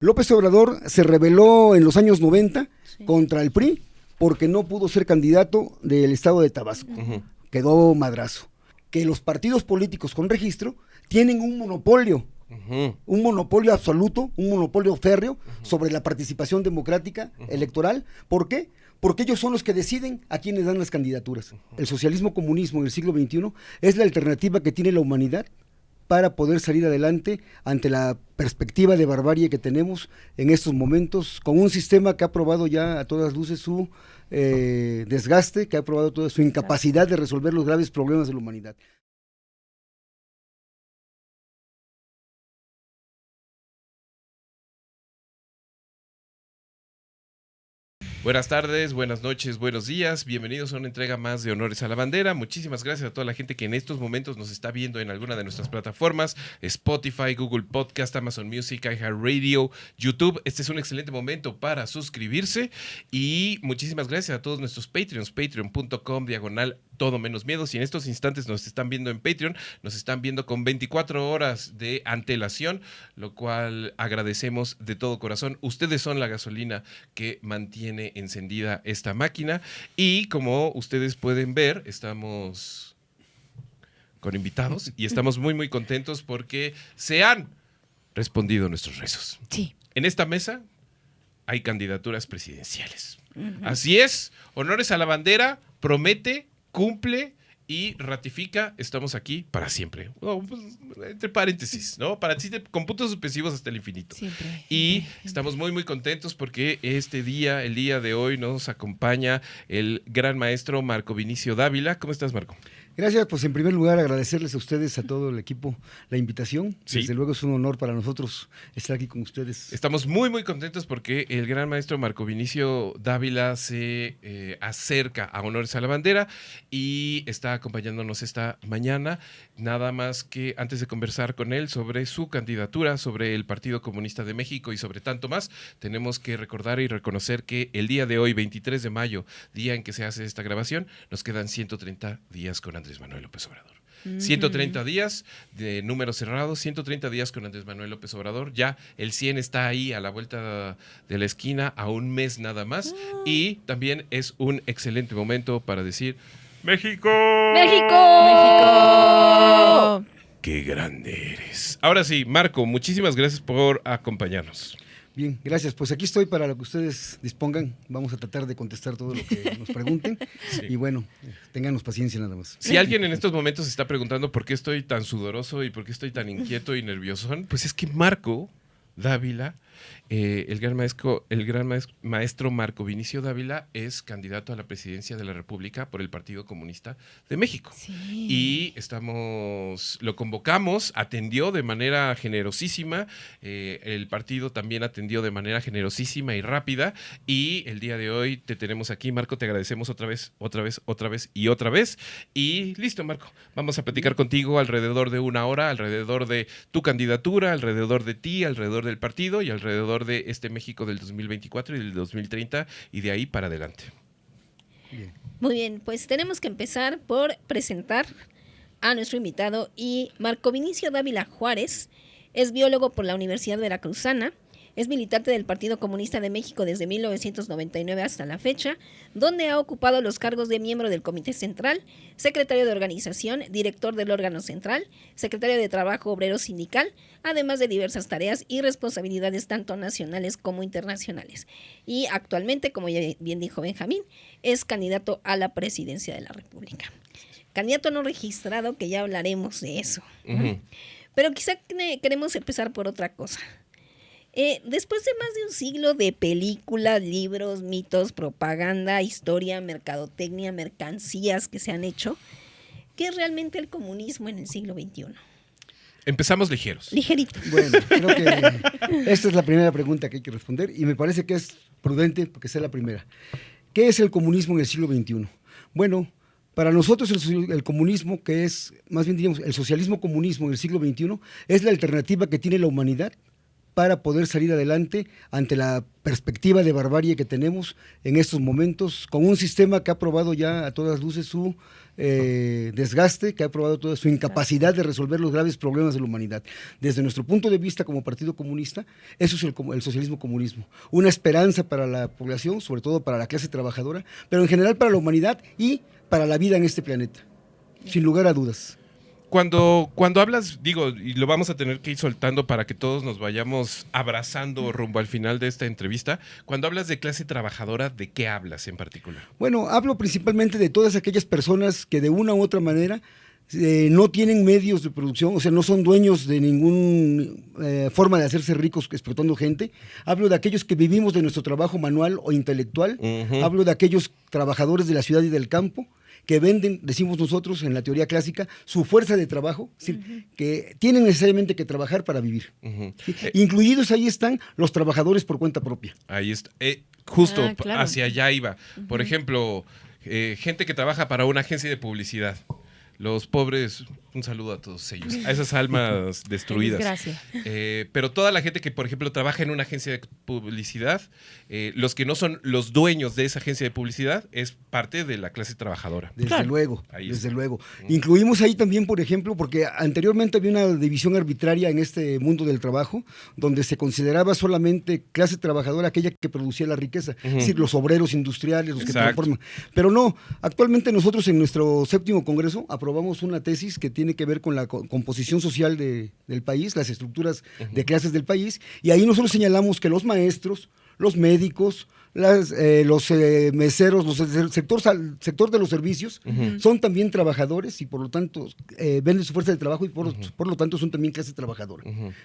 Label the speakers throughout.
Speaker 1: López Obrador se rebeló en los años 90 contra el PRI porque no pudo ser candidato del estado de Tabasco. Quedó madrazo. Que los partidos políticos con registro tienen un monopolio absoluto, un monopolio férreo sobre la participación democrática electoral. ¿Por qué? Porque ellos son los que deciden a quiénes dan las candidaturas. El socialismo-comunismo en el siglo XXI es la alternativa que tiene la humanidad para poder salir adelante ante la perspectiva de barbarie que tenemos en estos momentos, con un sistema que ha probado ya a todas luces su desgaste, que ha probado toda su incapacidad de resolver los graves problemas de la humanidad.
Speaker 2: Buenas tardes, buenas noches, buenos días, bienvenidos a una entrega más de Honores a la Bandera. Muchísimas gracias a toda la gente que en estos momentos nos está viendo en alguna de nuestras plataformas, Spotify, Google Podcast, Amazon Music, iHeartRadio, YouTube. Este es un excelente momento para suscribirse y muchísimas gracias a todos nuestros Patreons, patreon.com/todo menos miedo. Si en estos instantes nos están viendo en Patreon, nos están viendo con 24 horas de antelación, lo cual agradecemos de todo corazón. Ustedes son la gasolina que mantiene encendida esta máquina y como ustedes pueden ver, estamos con invitados y estamos muy contentos porque se han respondido nuestros rezos.
Speaker 3: Sí.
Speaker 2: En esta mesa hay candidaturas presidenciales. Así es, Honores a la Bandera promete, cumple y ratifica, estamos aquí para siempre. Oh, pues, entre paréntesis, ¿no? Con puntos suspensivos hasta el infinito.
Speaker 3: Siempre.
Speaker 2: Y estamos muy contentos porque el día de hoy nos acompaña el gran maestro Marco Vinicio Dávila. ¿Cómo estás, Marco?
Speaker 1: Gracias, pues en primer lugar agradecerles a ustedes, a todo el equipo, la invitación.
Speaker 2: Sí.
Speaker 1: Desde luego es un honor para nosotros estar aquí con ustedes.
Speaker 2: Estamos muy contentos porque el gran maestro Marco Vinicio Dávila se acerca a Honores a la Bandera y está acompañándonos esta mañana. Nada más que antes de conversar con él sobre su candidatura, sobre el Partido Comunista de México y sobre tanto más, tenemos que recordar y reconocer que el día de hoy, 23 de mayo, día en que se hace esta grabación, nos quedan 130 días con Andrés Manuel López Obrador. 130 días de número cerrado, 130 días con Andrés Manuel López Obrador. Ya el 100 está ahí a la vuelta de la esquina, a un mes nada más. Y también es un excelente momento para decir: ¡México!
Speaker 3: ¡México! ¡México!
Speaker 2: ¡Qué grande eres! Ahora sí, Marco, muchísimas gracias por acompañarnos.
Speaker 1: Bien, gracias. Pues aquí estoy para lo que ustedes dispongan. Vamos a tratar de contestar todo lo que nos pregunten.
Speaker 2: Sí.
Speaker 1: Y bueno, ténganos paciencia nada más.
Speaker 2: Si alguien en estos momentos se está preguntando por qué estoy tan sudoroso y por qué estoy tan inquieto y nerviosón, pues es que Marco Dávila, el gran maestro Marco Vinicio Dávila es candidato a la presidencia de la República por el Partido Comunista de México.
Speaker 3: Sí.
Speaker 2: Y lo convocamos, atendió de manera generosísima, el partido también atendió de manera generosísima y rápida, y el día de hoy te tenemos aquí, Marco, te agradecemos otra vez, y listo, Marco, vamos a platicar contigo alrededor de una hora, alrededor de tu candidatura, alrededor de ti, alrededor del partido y alrededor de este México del 2024 y del 2030 y de ahí para adelante.
Speaker 1: Bien.
Speaker 3: Muy bien, pues tenemos que empezar por presentar a nuestro invitado. Y Marco Vinicio Dávila Juárez es biólogo por la Universidad Veracruzana, es militante del Partido Comunista de México desde 1999 hasta la fecha, donde ha ocupado los cargos de miembro del Comité Central, secretario de Organización, director del órgano central, secretario de Trabajo Obrero Sindical, además de diversas tareas y responsabilidades tanto nacionales como internacionales. Y actualmente, como ya bien dijo Benjamín, es candidato a la presidencia de la República. Candidato no registrado, que ya hablaremos de eso. Pero quizá queremos empezar por otra cosa. Después de más de un siglo de películas, libros, mitos, propaganda, historia, mercadotecnia, mercancías que se han hecho, ¿qué es realmente el comunismo en el siglo XXI?
Speaker 2: Empezamos ligeros.
Speaker 3: Ligerito.
Speaker 1: Bueno, creo que esta es la primera pregunta que hay que responder y me parece que es prudente porque sea la primera. ¿Qué es el comunismo en el siglo XXI? Bueno, para nosotros el comunismo, que es, más bien diríamos, el socialismo-comunismo en el siglo XXI, es la alternativa que tiene la humanidad para poder salir adelante ante la perspectiva de barbarie que tenemos en estos momentos, con un sistema que ha probado ya a todas luces su desgaste, que ha probado toda su incapacidad de resolver los graves problemas de la humanidad. Desde nuestro punto de vista como Partido Comunista, eso es el socialismo-comunismo, una esperanza para la población, sobre todo para la clase trabajadora, pero en general para la humanidad y para la vida en este planeta, sin lugar a dudas.
Speaker 2: Cuando hablas, digo, y lo vamos a tener que ir soltando para que todos nos vayamos abrazando rumbo al final de esta entrevista, cuando hablas de clase trabajadora, ¿de qué hablas en particular?
Speaker 1: Bueno, hablo principalmente de todas aquellas personas que de una u otra manera no tienen medios de producción, o sea, no son dueños de ninguna forma de hacerse ricos explotando gente. Hablo de aquellos que vivimos de nuestro trabajo manual o intelectual. Hablo de aquellos trabajadores de la ciudad y del campo que venden, decimos nosotros en la teoría clásica, su fuerza de trabajo, es decir, que tienen necesariamente que trabajar para vivir. ¿Sí? Incluidos ahí están los trabajadores por cuenta propia.
Speaker 2: Ahí está. Justo
Speaker 3: claro.
Speaker 2: hacia allá iba. Por ejemplo, gente que trabaja para una agencia de publicidad. Los pobres, un saludo a todos ellos, a esas almas destruidas.
Speaker 4: Gracias.
Speaker 2: Pero toda la gente que, por ejemplo, trabaja en una agencia de publicidad, los que no son los dueños de esa agencia de publicidad, es parte de la clase trabajadora.
Speaker 1: Desde luego,
Speaker 2: Ahí
Speaker 1: desde
Speaker 2: está.
Speaker 1: luego. Incluimos ahí también, por ejemplo, porque anteriormente había una división arbitraria en este mundo del trabajo, donde se consideraba solamente clase trabajadora aquella que producía la riqueza, es decir, los obreros industriales, los que
Speaker 2: Exacto.
Speaker 1: transforman. Pero no, actualmente nosotros en nuestro 7º Congreso aprobamos una tesis que tiene que ver con la composición social del país, las estructuras de clases del país, y ahí nosotros señalamos que los maestros, los médicos, los meseros, el sector de los servicios, son también trabajadores y por lo tanto venden su fuerza de trabajo y por lo tanto son también clase trabajadora.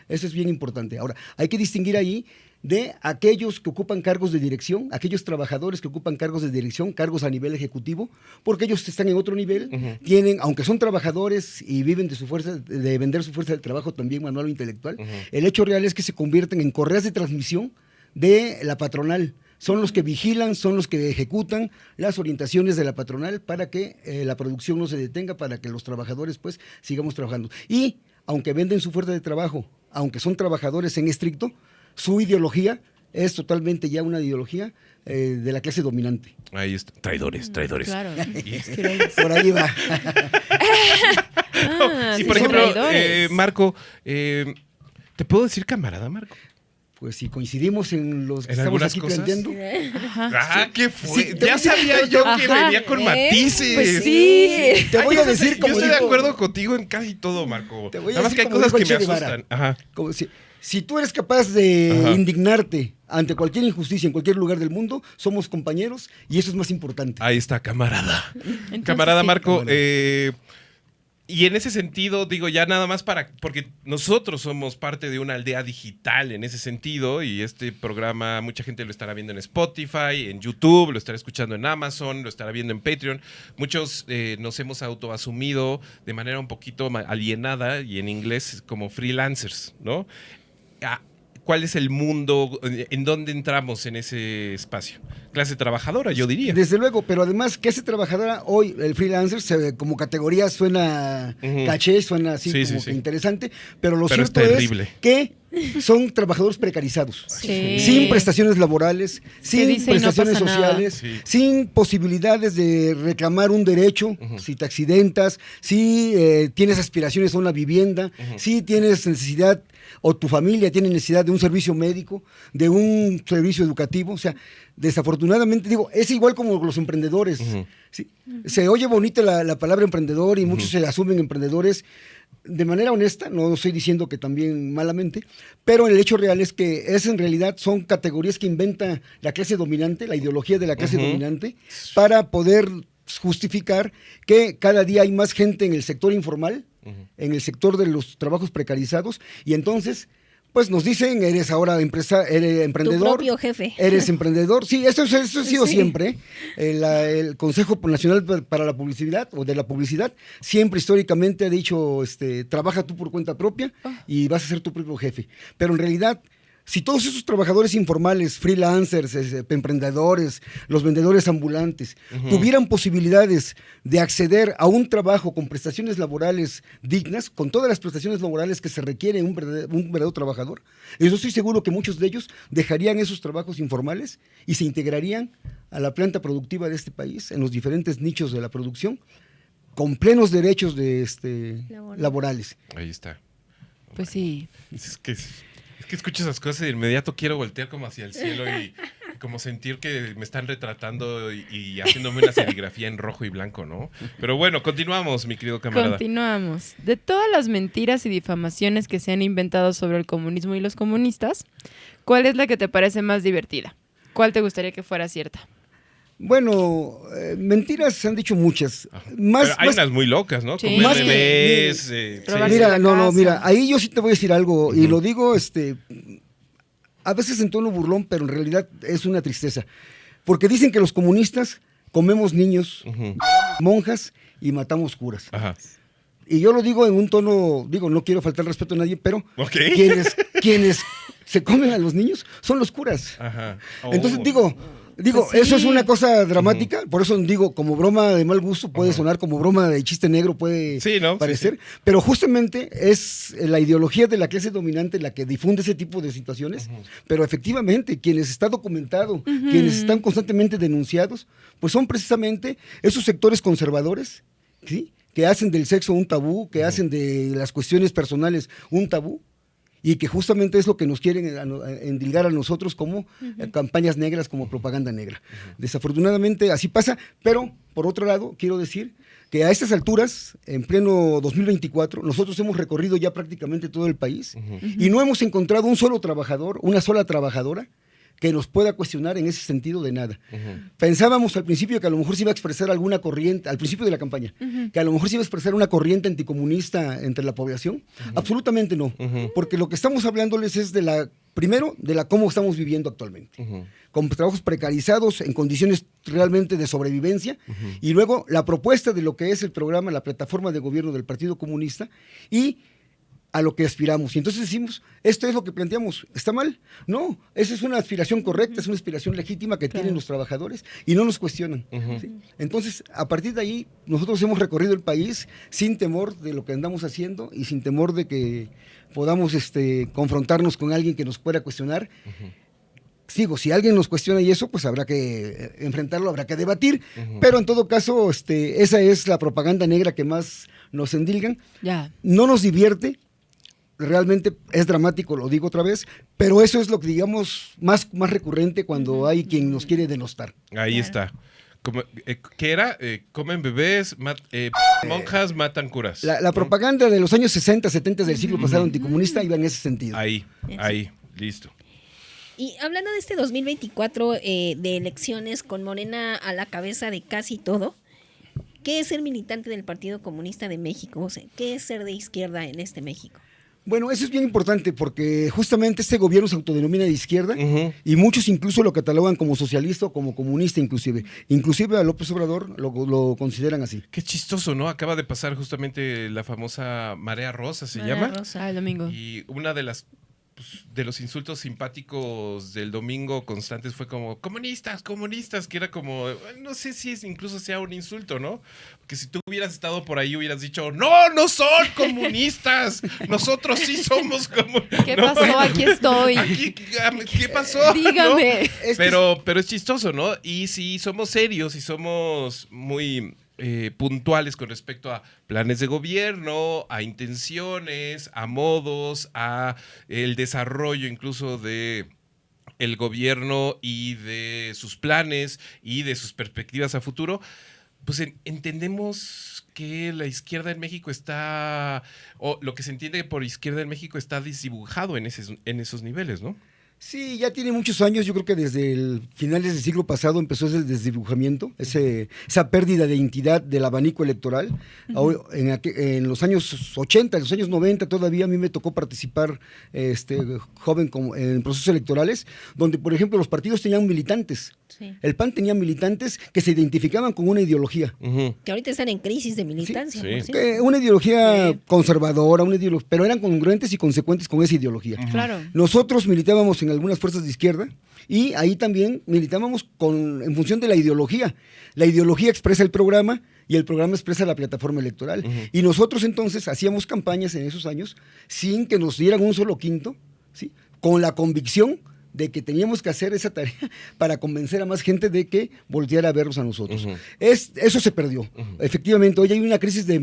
Speaker 1: Eso es bien importante. Ahora, hay que distinguir ahí de aquellos que ocupan cargos de dirección, aquellos trabajadores que ocupan cargos de dirección, cargos a nivel ejecutivo, porque ellos están en otro nivel, tienen, aunque son trabajadores y viven de su fuerza, de vender su fuerza de trabajo también manual o intelectual, el hecho real es que se convierten en correas de transmisión de la patronal. Son los que vigilan, son los que ejecutan las orientaciones de la patronal para que la producción no se detenga, para que los trabajadores pues sigamos trabajando. Y aunque venden su fuerza de trabajo, aunque son trabajadores en estricto, su ideología es totalmente ya una ideología de la clase dominante.
Speaker 2: Ahí está. Traidores.
Speaker 4: Claro.
Speaker 1: Por ahí va.
Speaker 2: Y
Speaker 4: Sí,
Speaker 2: por
Speaker 4: son
Speaker 2: ejemplo,
Speaker 4: traidores.
Speaker 2: Marco, ¿te puedo decir camarada, Marco?
Speaker 1: Pues si coincidimos en los que
Speaker 2: ¿En
Speaker 1: estamos
Speaker 2: algunas
Speaker 1: aquí
Speaker 2: cosas?
Speaker 1: planteando.
Speaker 2: Ah, ¿qué fue?
Speaker 1: Sí, te
Speaker 2: Ya
Speaker 1: voy a decir-
Speaker 2: sabía yo que
Speaker 4: Ajá.
Speaker 2: venía con matices.
Speaker 4: Pues sí.
Speaker 1: Te voy a decir
Speaker 2: Yo
Speaker 1: como
Speaker 2: estoy de
Speaker 1: dijo-
Speaker 2: acuerdo contigo en casi todo, Marco.
Speaker 1: Te voy a
Speaker 2: Nada más
Speaker 1: decir
Speaker 2: que hay
Speaker 1: como
Speaker 2: cosas
Speaker 1: dijo
Speaker 2: que me
Speaker 1: Che Guevara.
Speaker 2: asustan. Ajá.
Speaker 1: Como si tú eres capaz de
Speaker 2: Ajá.
Speaker 1: indignarte ante cualquier injusticia en cualquier lugar del mundo, somos compañeros y eso es más importante.
Speaker 2: Ahí está, camarada.
Speaker 4: Entonces,
Speaker 2: Camarada
Speaker 4: sí.
Speaker 2: Marco,
Speaker 1: Bueno.
Speaker 2: y en ese sentido, digo, ya nada más porque nosotros somos parte de una aldea digital en ese sentido, y este programa mucha gente lo estará viendo en Spotify, en YouTube, lo estará escuchando en Amazon, lo estará viendo en Patreon. Muchos nos hemos autoasumido de manera un poquito alienada y en inglés como freelancers, ¿no? ¿Cuál es el mundo? ¿En dónde entramos en ese espacio? Clase trabajadora, yo diría.
Speaker 1: Desde luego, pero además, clase trabajadora, hoy el freelancer como categoría suena caché, suena así
Speaker 2: Sí,
Speaker 1: como
Speaker 2: sí,
Speaker 1: que
Speaker 2: sí.
Speaker 1: interesante, pero lo
Speaker 2: Pero es
Speaker 1: cierto es
Speaker 2: terrible.
Speaker 1: que son trabajadores precarizados,
Speaker 4: Sí.
Speaker 1: sin prestaciones laborales, sin
Speaker 4: dice y no
Speaker 1: prestaciones
Speaker 4: pasa nada.
Speaker 1: sociales,
Speaker 2: Sí.
Speaker 1: sin posibilidades de reclamar un derecho, si te accidentas, si tienes aspiraciones a una vivienda, si tienes necesidad o tu familia tiene necesidad de un servicio médico, de un servicio educativo, o sea, desafortunadamente, digo, es igual como los emprendedores. ¿Sí? Se oye bonita la palabra emprendedor y muchos se asumen emprendedores de manera honesta, no estoy diciendo que también malamente, pero el hecho real es que en realidad son categorías que inventa la clase dominante, la ideología de la clase dominante, para poder justificar que cada día hay más gente en el sector informal, en el sector de los trabajos precarizados, y entonces pues nos dicen, eres ahora eres emprendedor.
Speaker 3: Tu propio jefe.
Speaker 1: Eres emprendedor. Sí, eso ha sido
Speaker 3: Sí.
Speaker 1: siempre. El Consejo Nacional para la Publicidad, o de la Publicidad, siempre históricamente ha dicho, trabaja tú por cuenta propia y vas a ser tu propio jefe. Pero en realidad, Si todos esos trabajadores informales, freelancers, emprendedores, los vendedores ambulantes, tuvieran posibilidades de acceder a un trabajo con prestaciones laborales dignas, con todas las prestaciones laborales que se requiere un verdadero trabajador, yo estoy seguro que muchos de ellos dejarían esos trabajos informales y se integrarían a la planta productiva de este país, en los diferentes nichos de la producción, con plenos derechos laborales.
Speaker 2: Ahí está.
Speaker 4: Pues sí.
Speaker 2: Es que escucho esas cosas y de inmediato quiero voltear como hacia el cielo y como sentir que me están retratando y haciéndome una serigrafía en rojo y blanco, ¿no? Pero bueno, continuamos, mi querido camarada.
Speaker 4: Continuamos. De todas las mentiras y difamaciones que se han inventado sobre el comunismo y los comunistas, ¿cuál es la que te parece más divertida? ¿Cuál te gustaría que fuera cierta?
Speaker 1: Bueno, mentiras se han dicho muchas.
Speaker 2: Pero hay unas muy locas, ¿no?
Speaker 4: Sí.
Speaker 2: Como
Speaker 1: Más
Speaker 2: bebés.
Speaker 4: robarse
Speaker 1: Mira,
Speaker 4: la casa.
Speaker 1: mira, ahí yo sí te voy a decir algo, y lo digo, a veces en tono burlón, pero en realidad es una tristeza. Porque dicen que los comunistas comemos niños, monjas y matamos curas.
Speaker 2: Ajá.
Speaker 1: Y yo lo digo en un tono, no quiero faltar el respeto a nadie, pero
Speaker 2: Ok.
Speaker 1: quienes se comen a los niños son los curas.
Speaker 2: Ajá.
Speaker 1: Entonces
Speaker 2: Oh.
Speaker 1: digo,
Speaker 4: Pues sí.
Speaker 1: eso es una cosa dramática, por eso digo, como broma de mal gusto puede sonar, como broma de chiste negro puede
Speaker 2: Sí, ¿no?
Speaker 1: parecer,
Speaker 2: Sí.
Speaker 1: pero justamente es la ideología de la clase dominante la que difunde ese tipo de situaciones, pero efectivamente quienes está documentado, quienes están constantemente denunciados, pues son precisamente esos sectores conservadores, ¿sí?, que hacen del sexo un tabú, que hacen de las cuestiones personales un tabú, y que justamente es lo que nos quieren endilgar a nosotros como campañas negras, como propaganda negra. Desafortunadamente así pasa, pero por otro lado quiero decir que a estas alturas, en pleno 2024, nosotros hemos recorrido ya prácticamente todo el país y no hemos encontrado un solo trabajador, una sola trabajadora que nos pueda cuestionar en ese sentido de nada. Pensábamos al principio que a lo mejor se iba a expresar alguna corriente, al principio de la campaña, que a lo mejor se iba a expresar una corriente anticomunista entre la población. Absolutamente no, porque lo que estamos hablándoles es primero, de cómo estamos viviendo actualmente, con trabajos precarizados, en condiciones realmente de sobrevivencia, y luego la propuesta de lo que es el programa, la plataforma de gobierno del Partido Comunista, y a lo que aspiramos. Y entonces decimos, esto es lo que planteamos, ¿está mal? No, esa es una aspiración correcta, es una aspiración legítima que tienen los trabajadores y no nos cuestionan. ¿Sí? Entonces, a partir de ahí, nosotros hemos recorrido el país sin temor de lo que andamos haciendo y sin temor de que podamos confrontarnos con alguien que nos pueda cuestionar. Sigo, si alguien nos cuestiona y eso, pues habrá que enfrentarlo, habrá que debatir, pero en todo caso, esa es la propaganda negra que más nos endilgan.
Speaker 4: Ya.
Speaker 1: No nos divierte, realmente es dramático, lo digo otra vez, pero eso es lo que digamos más recurrente cuando hay quien nos quiere denostar.
Speaker 2: Ahí está. ¿Qué era? Comen bebés, monjas, matan curas.
Speaker 1: La propaganda de los años 60, 70 del siglo pasado anticomunista iba en ese sentido.
Speaker 2: Ahí, listo.
Speaker 3: Y hablando de este 2024 de elecciones con Morena a la cabeza de casi todo, ¿qué es ser militante del Partido Comunista de México? O sea, ¿qué es ser de izquierda en este México?
Speaker 1: Bueno, eso es bien importante porque justamente este gobierno se autodenomina de izquierda y muchos incluso lo catalogan como socialista o como comunista inclusive. Inclusive a López Obrador lo consideran así.
Speaker 2: Qué chistoso, ¿no? Acaba de pasar justamente la famosa Marea Rosa, ¿se
Speaker 3: Marea
Speaker 2: llama?
Speaker 3: Rosa.
Speaker 4: El domingo.
Speaker 2: Y una de los insultos simpáticos del domingo constantes fue como comunistas, que era como, no sé si incluso sea un insulto, ¿no? Porque si tú hubieras estado por ahí hubieras dicho, no son comunistas, nosotros sí somos comunistas.
Speaker 4: ¿Qué pasó? Aquí estoy.
Speaker 2: ¿Qué pasó?
Speaker 4: Dígame.
Speaker 2: ¿No? Pero es chistoso, ¿no? Y si somos serios y somos muy puntuales con respecto a planes de gobierno, a intenciones, a modos, a el desarrollo incluso de el gobierno y de sus planes y de sus perspectivas a futuro, pues entendemos que la izquierda en México está, o lo que se entiende por izquierda en México está desdibujado en esos niveles, ¿no?
Speaker 1: Sí, ya tiene muchos años, yo creo que desde el finales del siglo pasado empezó ese desdibujamiento, esa pérdida de identidad del abanico electoral. En los años 80, en los años 90 todavía a mí me tocó participar joven en procesos electorales, donde por ejemplo los partidos tenían militantes.
Speaker 3: Sí.
Speaker 1: El PAN tenía militantes que se identificaban con una ideología.
Speaker 2: Ujú.
Speaker 3: Que ahorita están en crisis de militancia.
Speaker 2: Sí,
Speaker 3: por
Speaker 2: sí.
Speaker 3: cierto.
Speaker 1: Una ideología
Speaker 4: Sí.
Speaker 1: conservadora, pero eran congruentes y consecuentes con esa ideología.
Speaker 4: Claro.
Speaker 1: Nosotros militábamos en algunas fuerzas de izquierda y ahí también militábamos en función de la ideología. La ideología expresa el programa y el programa expresa la plataforma electoral. Y nosotros entonces hacíamos campañas en esos años sin que nos dieran un solo quinto, ¿sí? Con la convicción de que teníamos que hacer esa tarea para convencer a más gente de que volteara a vernos a nosotros. Eso se perdió. Efectivamente, hoy hay una crisis de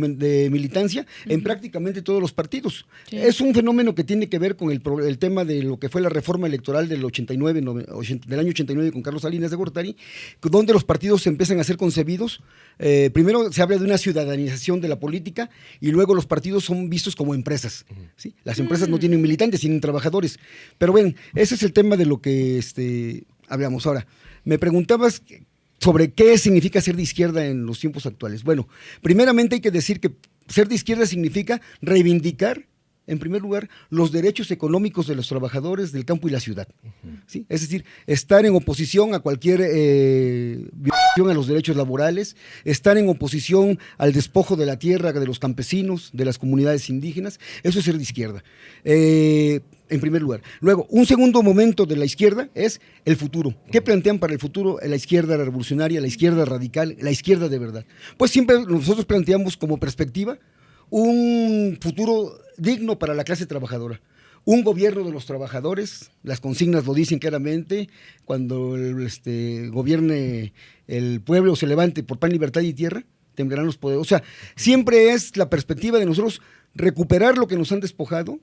Speaker 1: militancia en prácticamente todos los partidos.
Speaker 4: Sí.
Speaker 1: Es un fenómeno que tiene que ver con el tema de lo que fue la reforma electoral del 89, del año 89 con Carlos Salinas de Gortari, donde los partidos se empiezan a ser concebidos. Primero se habla de una ciudadanización de la política y luego los partidos son vistos como empresas. ¿Sí? Las empresas no tienen militantes, tienen trabajadores. Pero ven, ese es el tema de lo que hablamos. Ahora, me preguntabas sobre qué significa ser de izquierda en los tiempos actuales. Bueno, primeramente hay que decir que ser de izquierda significa reivindicar, en primer lugar, los derechos económicos de los trabajadores del campo y la ciudad. ¿Sí? Es decir, estar en oposición a cualquier violación a los derechos laborales, estar en oposición al despojo de la tierra de los campesinos, de las comunidades indígenas, eso es ser de izquierda. En primer lugar. Luego, un segundo momento de la izquierda es el futuro. ¿Qué plantean para el futuro la izquierda revolucionaria, la izquierda radical, la izquierda de verdad? Pues siempre nosotros planteamos como perspectiva un futuro digno para la clase trabajadora. Un gobierno de los trabajadores, las consignas lo dicen claramente, cuando gobierne el pueblo, se levante por pan, libertad y tierra, temblarán los poderes. O sea, siempre es la perspectiva de nosotros recuperar lo que nos han despojado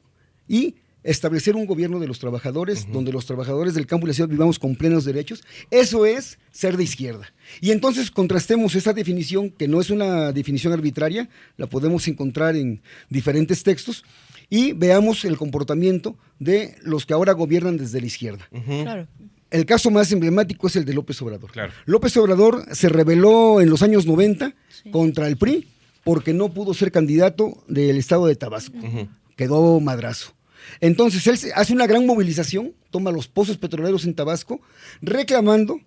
Speaker 1: y establecer un gobierno de los trabajadores, donde los trabajadores del campo y la ciudad vivamos con plenos derechos. Eso es ser de izquierda. Y entonces contrastemos esa definición, que no es una definición arbitraria, la podemos encontrar en diferentes textos, y veamos el comportamiento de los que ahora gobiernan desde la izquierda.
Speaker 4: Claro.
Speaker 1: El caso más emblemático es el de López Obrador.
Speaker 2: Claro.
Speaker 1: López Obrador se rebeló en los años 90 contra el PRI porque no pudo ser candidato del estado de Tabasco. Quedó madrazo. Entonces él hace una gran movilización, toma los pozos petroleros en Tabasco, reclamando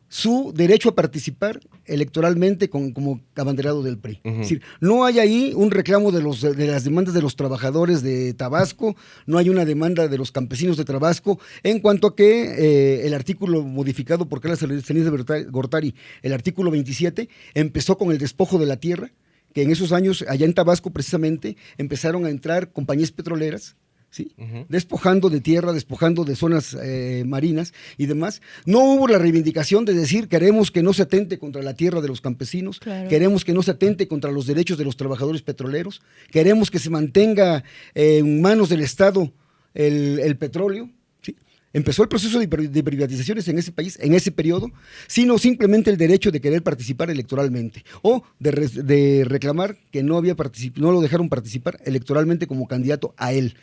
Speaker 1: su derecho a participar electoralmente como abanderado del PRI. Es decir, no hay ahí un reclamo de las demandas de los trabajadores de Tabasco, no hay una demanda de los campesinos de Tabasco, en cuanto a que el artículo modificado por Carlos Salinas de Gortari, el artículo 27, empezó con el despojo de la tierra, que en esos años, allá en Tabasco precisamente, empezaron a entrar compañías petroleras, ¿sí? Despojando de tierra, despojando de zonas marinas y demás. No hubo la reivindicación de decir queremos que no se atente contra la tierra de los campesinos,
Speaker 4: Claro.
Speaker 1: queremos que no se atente contra los derechos de los trabajadores petroleros, queremos que se mantenga en manos del Estado el petróleo. ¿Sí? Empezó el proceso de privatizaciones en ese país, en ese periodo, sino simplemente el derecho de querer participar electoralmente o de reclamar que no lo dejaron participar electoralmente como candidato a él.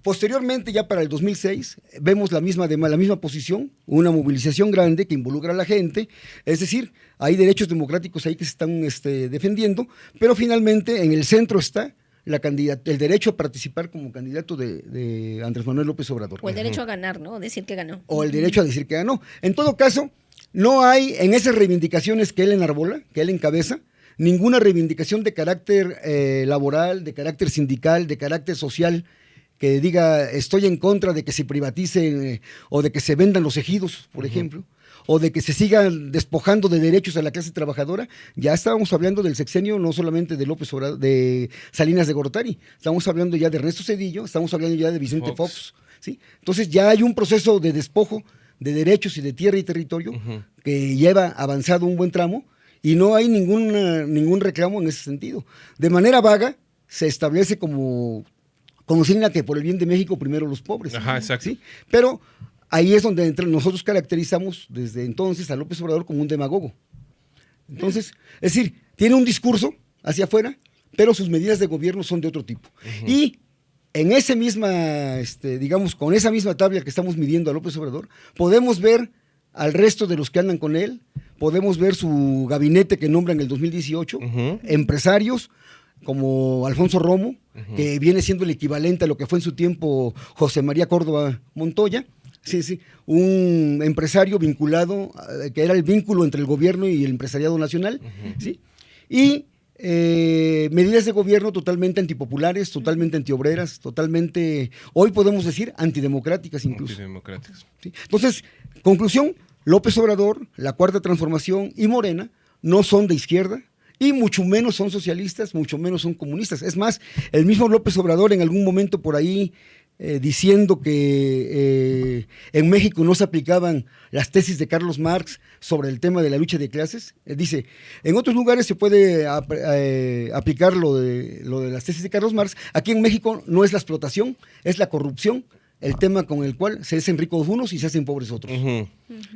Speaker 1: Posteriormente, ya para el 2006, vemos la misma posición, una movilización grande que involucra a la gente, es decir, hay derechos democráticos ahí que se están defendiendo, pero finalmente en el centro está el derecho a participar como candidato de Andrés Manuel López Obrador.
Speaker 3: O el derecho a ganar, ¿no? Decir que ganó.
Speaker 1: O el derecho a decir que ganó. En todo caso, no hay en esas reivindicaciones que él enarbola, que él encabeza, ninguna reivindicación de carácter laboral, de carácter sindical, de carácter social, que diga estoy en contra de que se privaticen o de que se vendan los ejidos, por ejemplo, o de que se sigan despojando de derechos a la clase trabajadora. Ya estábamos hablando del sexenio no solamente de López Obrador, de Salinas de Gortari, estamos hablando ya de Ernesto Zedillo, estamos hablando ya de Vicente Fox, ¿sí? Entonces ya hay un proceso de despojo de derechos y de tierra y territorio que lleva avanzado un buen tramo y no hay ningún reclamo en ese sentido. De manera vaga se establece como consigna que por el bien de México primero los pobres.
Speaker 2: Ajá, exacto.
Speaker 1: ¿Sí? Pero ahí es donde nosotros caracterizamos desde entonces a López Obrador como un demagogo. Entonces, es decir, tiene un discurso hacia afuera, pero sus medidas de gobierno son de otro tipo. Y en esa misma, digamos, con esa misma tabla que estamos midiendo a López Obrador, podemos ver al resto de los que andan con él, podemos ver su gabinete que nombra en el 2018, empresarios como Alfonso Romo, que viene siendo el equivalente a lo que fue en su tiempo José María Córdoba Montoya, Sí, un empresario vinculado, que era el vínculo entre el gobierno y el empresariado nacional, ¿sí? Y medidas de gobierno totalmente antipopulares, totalmente antiobreras, totalmente, hoy podemos decir, antidemocráticas incluso.
Speaker 2: Antidemocráticas.
Speaker 1: ¿Sí? Entonces, conclusión, López Obrador, la Cuarta Transformación y Morena no son de izquierda, y mucho menos son socialistas, mucho menos son comunistas. Es más, el mismo López Obrador en algún momento por ahí diciendo que en México no se aplicaban las tesis de Carlos Marx sobre el tema de la lucha de clases. Dice, en otros lugares se puede aplicar lo de las tesis de Carlos Marx. Aquí en México no es la explotación, es la corrupción, el tema con el cual se hacen ricos unos y se hacen pobres otros.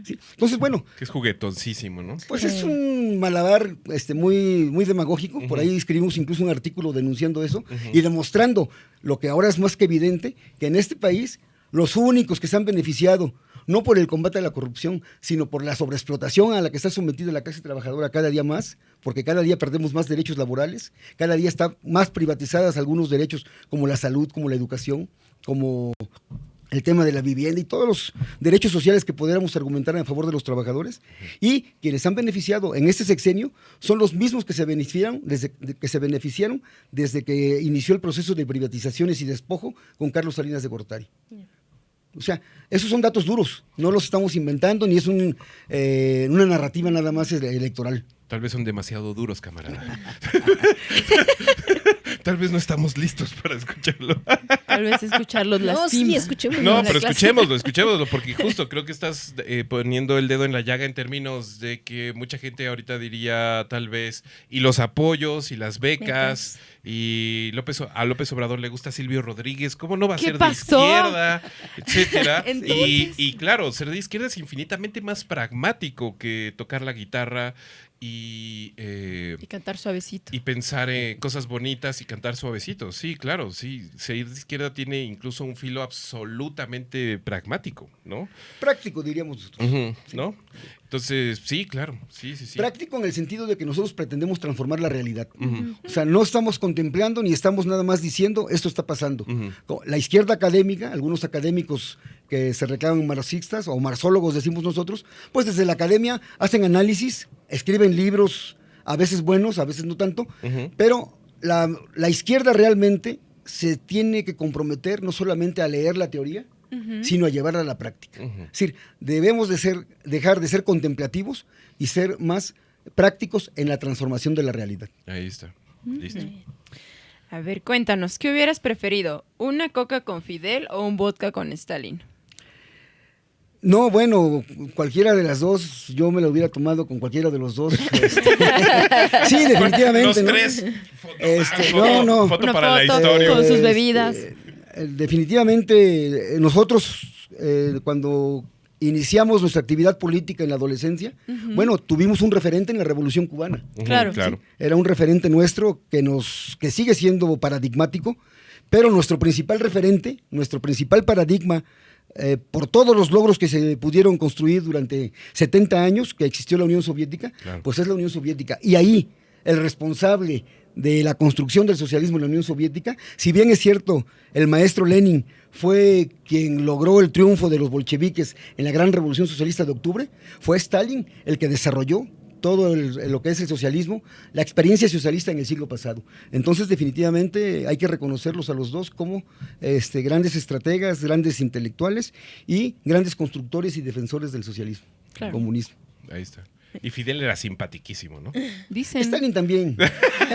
Speaker 1: ¿Sí? Entonces, bueno.
Speaker 2: Que es juguetoncísimo, ¿no?
Speaker 1: Pues es un malabar muy, muy demagógico. Por ahí escribimos incluso un artículo denunciando eso y demostrando lo que ahora es más que evidente, que en este país los únicos que se han beneficiado, no por el combate a la corrupción, sino por la sobreexplotación a la que está sometida la clase trabajadora cada día más, porque cada día perdemos más derechos laborales, cada día están más privatizadas algunos derechos como la salud, como la educación, como el tema de la vivienda y todos los derechos sociales que pudiéramos argumentar en favor de los trabajadores, y quienes han beneficiado en este sexenio son los mismos que se beneficiaron desde que inició el proceso de privatizaciones y despojo con Carlos Salinas de Gortari. O sea, esos son datos duros, no los estamos inventando, ni es una narrativa nada más electoral.
Speaker 2: Tal vez son demasiado duros, camarada. Tal vez no estamos listos para escucharlo.
Speaker 4: Tal vez escucharlos lastima.
Speaker 3: No, sí, escuchémoslo.
Speaker 2: No,
Speaker 3: en la
Speaker 2: pero
Speaker 3: clase.
Speaker 2: escuchémoslo, porque justo creo que estás poniendo el dedo en la llaga en términos de que mucha gente ahorita diría tal vez, y los apoyos, y las becas, y a López Obrador le gusta Silvio Rodríguez, ¿cómo no va a
Speaker 4: ¿Qué
Speaker 2: ser
Speaker 4: pasó?
Speaker 2: de izquierda? Etcétera.
Speaker 4: Entonces-
Speaker 2: Y claro, ser de izquierda es infinitamente más pragmático que tocar la guitarra y
Speaker 4: cantar suavecito.
Speaker 2: y pensar en cosas bonitas y cantar suavecito. Sí, claro, sí. Ser de izquierda tiene incluso un filo absolutamente pragmático, ¿no?
Speaker 1: Práctico, diríamos nosotros.
Speaker 2: ¿No? Entonces, sí, claro. Sí.
Speaker 1: Práctico en el sentido de que nosotros pretendemos transformar la realidad. O sea, no estamos contemplando ni estamos nada más diciendo esto está pasando. La izquierda académica, algunos académicos que se reclaman marxistas o marxólogos decimos nosotros, pues desde la academia hacen análisis, escriben libros, a veces buenos, a veces no tanto, pero la izquierda realmente se tiene que comprometer no solamente a leer la teoría, sino a llevarla a la práctica. Es decir, debemos dejar de ser contemplativos y ser más prácticos en la transformación de la realidad.
Speaker 2: Ahí está. Listo.
Speaker 4: A ver, cuéntanos, ¿qué hubieras preferido? ¿Una coca con Fidel o un vodka con Stalin?
Speaker 1: No, bueno, cualquiera de las dos, yo me lo hubiera tomado con cualquiera de los dos. Sí, definitivamente.
Speaker 2: Los
Speaker 1: ¿no?
Speaker 2: tres.
Speaker 1: No.
Speaker 2: Foto
Speaker 4: Una
Speaker 2: para la
Speaker 4: foto
Speaker 2: historia.
Speaker 4: con sus bebidas.
Speaker 1: Definitivamente, nosotros cuando iniciamos nuestra actividad política en la adolescencia, bueno, tuvimos un referente en la Revolución Cubana.
Speaker 4: Claro.
Speaker 1: Era un referente nuestro que sigue siendo paradigmático, pero nuestro principal referente, nuestro principal paradigma, por todos los logros que se pudieron construir durante 70 años que existió la Unión Soviética, pues es la Unión Soviética. Y ahí el responsable de la construcción del socialismo en la Unión Soviética, si bien es cierto, el maestro Lenin fue quien logró el triunfo de los bolcheviques en la gran revolución socialista de octubre, fue Stalin el que desarrolló todo lo que es el socialismo, la experiencia socialista en el siglo pasado. Entonces, definitivamente hay que reconocerlos a los dos como grandes estrategas, grandes intelectuales y grandes constructores y defensores del socialismo, comunismo.
Speaker 2: Ahí está. Y Fidel era simpatiquísimo, ¿no?
Speaker 4: Dicen.
Speaker 1: Stalin también.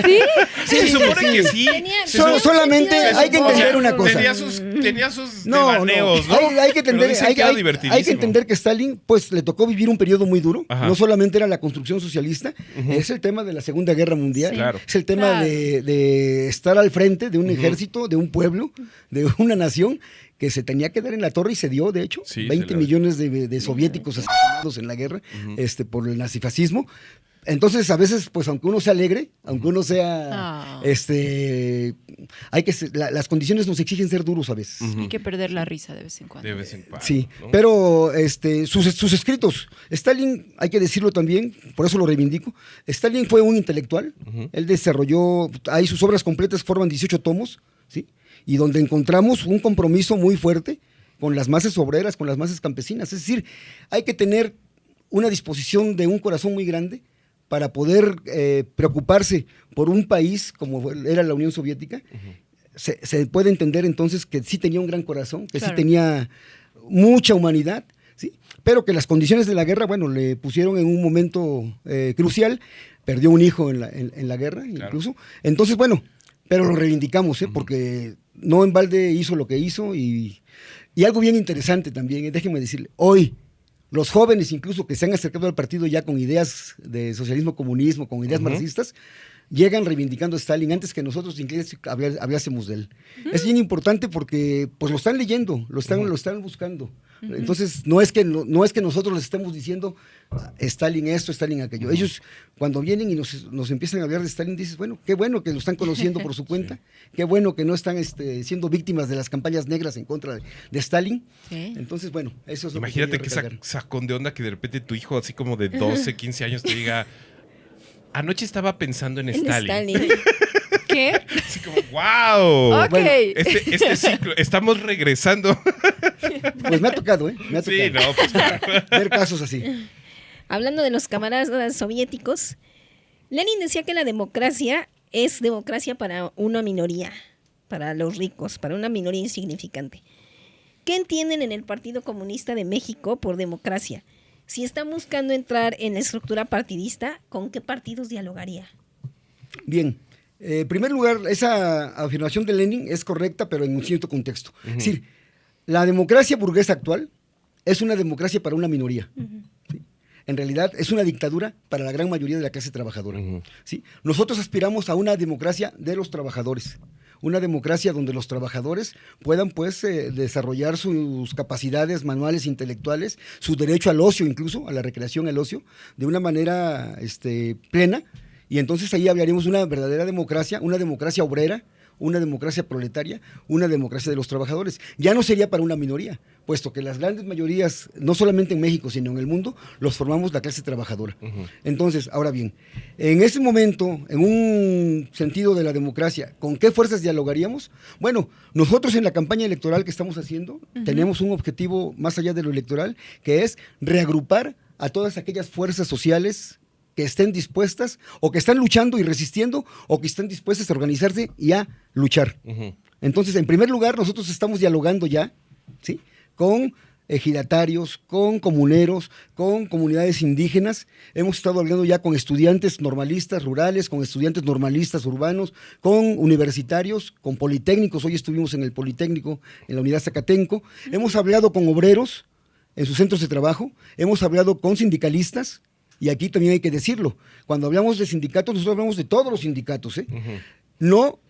Speaker 4: ¿Sí?
Speaker 2: Se supone que sí.
Speaker 1: Solamente hay que entender una cosa.
Speaker 2: Tenía sus
Speaker 1: No.
Speaker 2: devaneos, ¿no?
Speaker 1: Hay que entender,
Speaker 2: Pero dicen que era divertidísimo.
Speaker 1: hay que entender que Stalin, pues, le tocó vivir un periodo muy duro.
Speaker 2: Ajá.
Speaker 1: No solamente era la construcción socialista, es el tema de la Segunda Guerra Mundial,
Speaker 2: Sí. Claro.
Speaker 1: es el tema de estar al frente de un ejército, de un pueblo, de una nación que se tenía que dar en la torre y se dio, de hecho,
Speaker 2: Sí,
Speaker 1: 20 millones de soviéticos asesinados en la guerra por el nazifascismo. Entonces, a veces, pues, aunque uno sea alegre, aunque uno sea, las condiciones nos exigen ser duros a veces.
Speaker 4: Hay que perder la risa de vez en cuando.
Speaker 2: De vez en cuando.
Speaker 1: Sí,
Speaker 2: ¿no?
Speaker 1: pero sus escritos, Stalin, hay que decirlo también, por eso lo reivindico, Stalin fue un intelectual, él desarrolló, ahí sus obras completas forman 18 tomos, ¿sí? Y donde encontramos un compromiso muy fuerte con las masas obreras, con las masas campesinas. Es decir, hay que tener una disposición de un corazón muy grande para poder preocuparse por un país como era la Unión Soviética. Se puede entender entonces que sí tenía un gran corazón, que sí tenía mucha humanidad, ¿sí? Pero que las condiciones de la guerra, bueno, le pusieron en un momento crucial, perdió un hijo en la guerra incluso. Entonces, bueno, pero lo reivindicamos, porque no en balde hizo lo que hizo y algo bien interesante también, déjenme decirle, hoy los jóvenes incluso que se han acercado al partido ya con ideas de socialismo, comunismo, con ideas marxistas, llegan reivindicando a Stalin antes que nosotros incluso hablásemos de él. Es bien importante porque pues lo están leyendo, lo están buscando. Entonces no es que nosotros les estemos diciendo Stalin esto, Stalin aquello. Ellos cuando vienen y nos empiezan a hablar de Stalin, dices, bueno, qué bueno que lo están conociendo por su cuenta, qué bueno que no están siendo víctimas de las campañas negras en contra de Stalin. Entonces, bueno, eso es lo
Speaker 2: Imagínate que sacón de onda que de repente tu hijo así como de 12, 15 años te diga, anoche estaba pensando en Stalin.
Speaker 4: ¿Qué?
Speaker 2: Así como, wow.
Speaker 4: Ok.
Speaker 2: Bueno, este ciclo, estamos regresando.
Speaker 1: Pues me ha tocado, me ha tocado.
Speaker 2: Sí, no, pues claro.
Speaker 1: Ver casos así.
Speaker 3: Hablando de los camaradas soviéticos, Lenin decía que la democracia es democracia para una minoría, para los ricos, para una minoría insignificante. ¿Qué entienden en el Partido Comunista de México por democracia? Si están buscando entrar en la estructura partidista, ¿con qué partidos dialogaría?
Speaker 1: Bien. En primer lugar, esa afirmación de Lenin es correcta, pero en un cierto contexto. Es decir, la democracia burguesa actual es una democracia para una minoría. ¿Sí? En realidad, es una dictadura para la gran mayoría de la clase trabajadora. ¿Sí? Nosotros aspiramos a una democracia de los trabajadores. Una democracia donde los trabajadores puedan, pues, desarrollar sus capacidades manuales, intelectuales, su derecho al ocio, incluso, a la recreación, al ocio, de una manera plena. Y entonces ahí hablaríamos de una verdadera democracia, una democracia obrera, una democracia proletaria, una democracia de los trabajadores. Ya no sería para una minoría, puesto que las grandes mayorías, no solamente en México, sino en el mundo, los formamos la clase trabajadora. Entonces, ahora bien, en ese momento, en un sentido de la democracia, ¿con qué fuerzas dialogaríamos? Bueno, nosotros en la campaña electoral que estamos haciendo, tenemos un objetivo más allá de lo electoral, que es reagrupar a todas aquellas fuerzas sociales que estén dispuestas o que están luchando y resistiendo o que están dispuestas a organizarse y a luchar. Entonces, en primer lugar, nosotros estamos dialogando ya, ¿sí?, con ejidatarios, con comuneros, con comunidades indígenas. Hemos estado hablando ya con estudiantes normalistas rurales, con estudiantes normalistas urbanos, con universitarios, con politécnicos. Hoy estuvimos en el Politécnico, en la Unidad Zacatenco. Hemos hablado con obreros en sus centros de trabajo. Hemos hablado con sindicalistas. Y aquí también hay que decirlo, cuando hablamos de sindicatos, nosotros hablamos de todos los sindicatos. No,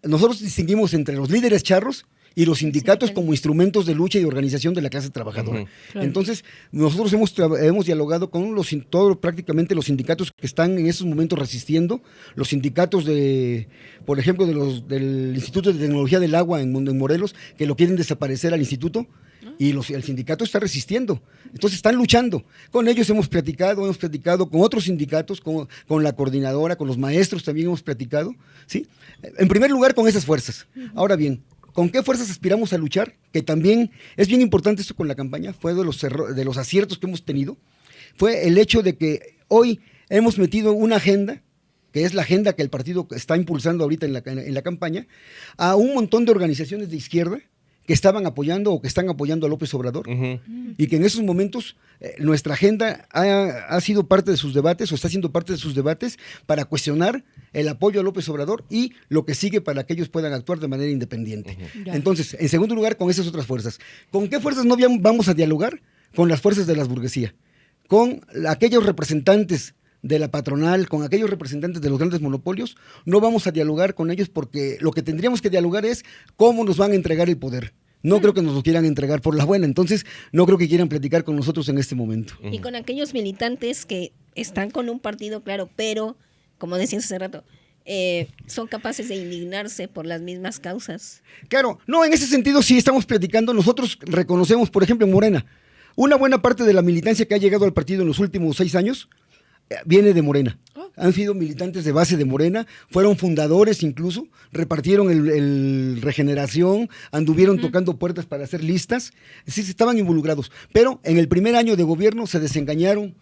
Speaker 1: nosotros distinguimos entre los líderes charros y los sindicatos como instrumentos de lucha y organización de la clase trabajadora. Claro. Entonces, nosotros hemos dialogado con prácticamente los sindicatos que están en estos momentos resistiendo, los sindicatos por ejemplo, del Instituto de Tecnología del Agua en Morelos, que lo quieren desaparecer al instituto. Y el sindicato está resistiendo, entonces están luchando. Con ellos hemos platicado con otros sindicatos, con la coordinadora, con los maestros también hemos platicado, ¿sí? En primer lugar, con esas fuerzas. Ahora bien, ¿con qué fuerzas aspiramos a luchar? Que también es bien importante esto con la campaña, fue de los aciertos que hemos tenido, fue el hecho de que hoy hemos metido una agenda, que es la agenda que el partido está impulsando ahorita en la campaña, a un montón de organizaciones de izquierda, que estaban apoyando o que están apoyando a López Obrador, y que en esos momentos nuestra agenda ha sido parte de sus debates o está siendo parte de sus debates para cuestionar el apoyo a López Obrador y lo que sigue para que ellos puedan actuar de manera independiente. Entonces, en segundo lugar, con esas otras fuerzas. ¿Con qué fuerzas no vamos a dialogar? Con las fuerzas de la burguesía, con aquellos representantes de la patronal, con aquellos representantes de los grandes monopolios. No vamos a dialogar con ellos porque lo que tendríamos que dialogar es cómo nos van a entregar el poder. No creo que nos lo quieran entregar por la buena, entonces no creo que quieran platicar con nosotros en este momento.
Speaker 3: Y con aquellos militantes que están con un partido, claro, pero, como decías hace rato, son capaces de indignarse por las mismas causas.
Speaker 1: Claro, no, en ese sentido sí estamos platicando. Nosotros reconocemos, por ejemplo, en Morena, una buena parte de la militancia que ha llegado al partido en los últimos 6 años viene de Morena. han sido militantes de base de Morena, fueron fundadores incluso, repartieron el Regeneración, anduvieron tocando puertas para hacer listas, sí, estaban involucrados, pero en el primer año de gobierno se desengañaron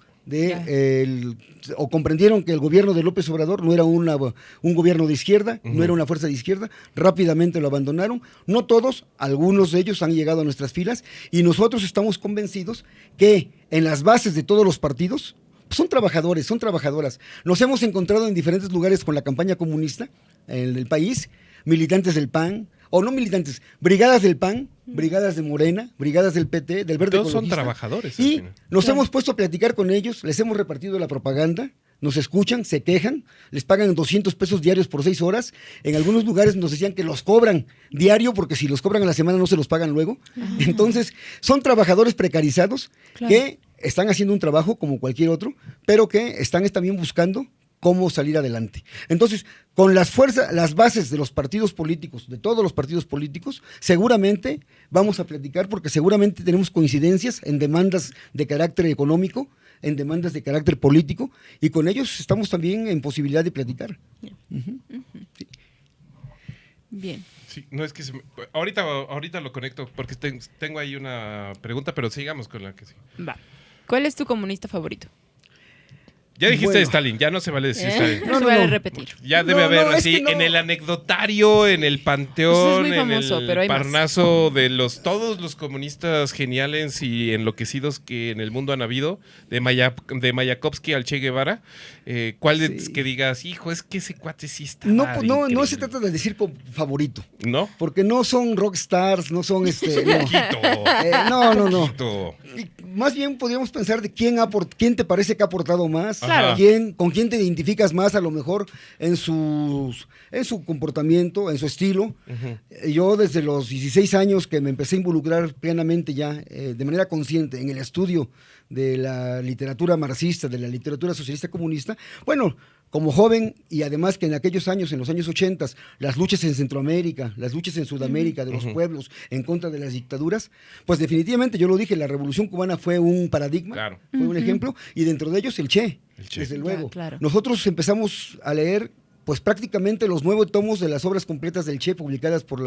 Speaker 1: o comprendieron que el gobierno de López Obrador no era un gobierno de izquierda, no era una fuerza de izquierda, rápidamente lo abandonaron. No todos, algunos de ellos han llegado a nuestras filas y nosotros estamos convencidos que en las bases de todos los partidos son trabajadores, son trabajadoras. Nos hemos encontrado en diferentes lugares con la campaña comunista en el país, militantes del PAN, o no militantes, brigadas del PAN, brigadas de Morena, brigadas del PT, del Verde
Speaker 2: Todos
Speaker 1: Ecologista.
Speaker 2: son trabajadores.
Speaker 1: Y nos hemos puesto a platicar con ellos, les hemos repartido la propaganda, nos escuchan, se quejan, les pagan 200 pesos diarios por 6 horas. En algunos lugares nos decían que los cobran diario porque si los cobran a la semana no se los pagan luego. Entonces, son trabajadores precarizados que están haciendo un trabajo como cualquier otro, pero que están también buscando cómo salir adelante. Entonces, con las fuerzas, las bases de los partidos políticos, de todos los partidos políticos, seguramente vamos a platicar porque seguramente tenemos coincidencias en demandas de carácter económico, en demandas de carácter político, y con ellos estamos también en posibilidad de platicar. Sí.
Speaker 4: Bien.
Speaker 2: Sí, no es que ahorita lo conecto porque tengo ahí una pregunta, pero sigamos con la que sí.
Speaker 4: Va. ¿Cuál es tu comunista favorito?
Speaker 2: Ya dijiste
Speaker 1: Bueno.
Speaker 2: Stalin, ya no se vale decir Stalin.
Speaker 4: No se vale repetir.
Speaker 2: Ya debe
Speaker 1: No,
Speaker 2: haber
Speaker 1: no, es
Speaker 2: así
Speaker 1: que no.
Speaker 2: en el anecdotario, en el panteón,
Speaker 4: Pues es muy famoso,
Speaker 2: en
Speaker 4: pero
Speaker 2: el
Speaker 4: hay más.
Speaker 2: Parnaso de todos los comunistas geniales y enloquecidos que en el mundo han habido, de Mayakovsky al Che Guevara. ¿Cuál es que digas, hijo, es que ese cuate sí está
Speaker 1: No se trata de decir favorito,
Speaker 2: ¿No?
Speaker 1: porque no son rockstars, no son no.
Speaker 2: Poquito.
Speaker 1: No.
Speaker 2: Poquito.
Speaker 1: Más bien podríamos pensar de quién te parece que ha aportado más,
Speaker 2: Claro.
Speaker 1: con quién te identificas más a lo mejor en su comportamiento, en su estilo. Yo desde los 16 años que me empecé a involucrar plenamente ya, de manera consciente, en el estudio de la literatura marxista, de la literatura socialista comunista, bueno, como joven y además que en aquellos años, en los años 80, las luchas en Centroamérica, las luchas en Sudamérica de los pueblos en contra de las dictaduras, pues definitivamente yo lo dije, la Revolución Cubana fue un paradigma,
Speaker 2: Claro.
Speaker 1: fue un ejemplo, y dentro de ellos el Che, desde luego.
Speaker 4: Ya, claro.
Speaker 1: Nosotros empezamos a leer pues prácticamente los 9 tomos de las obras completas del Che publicadas por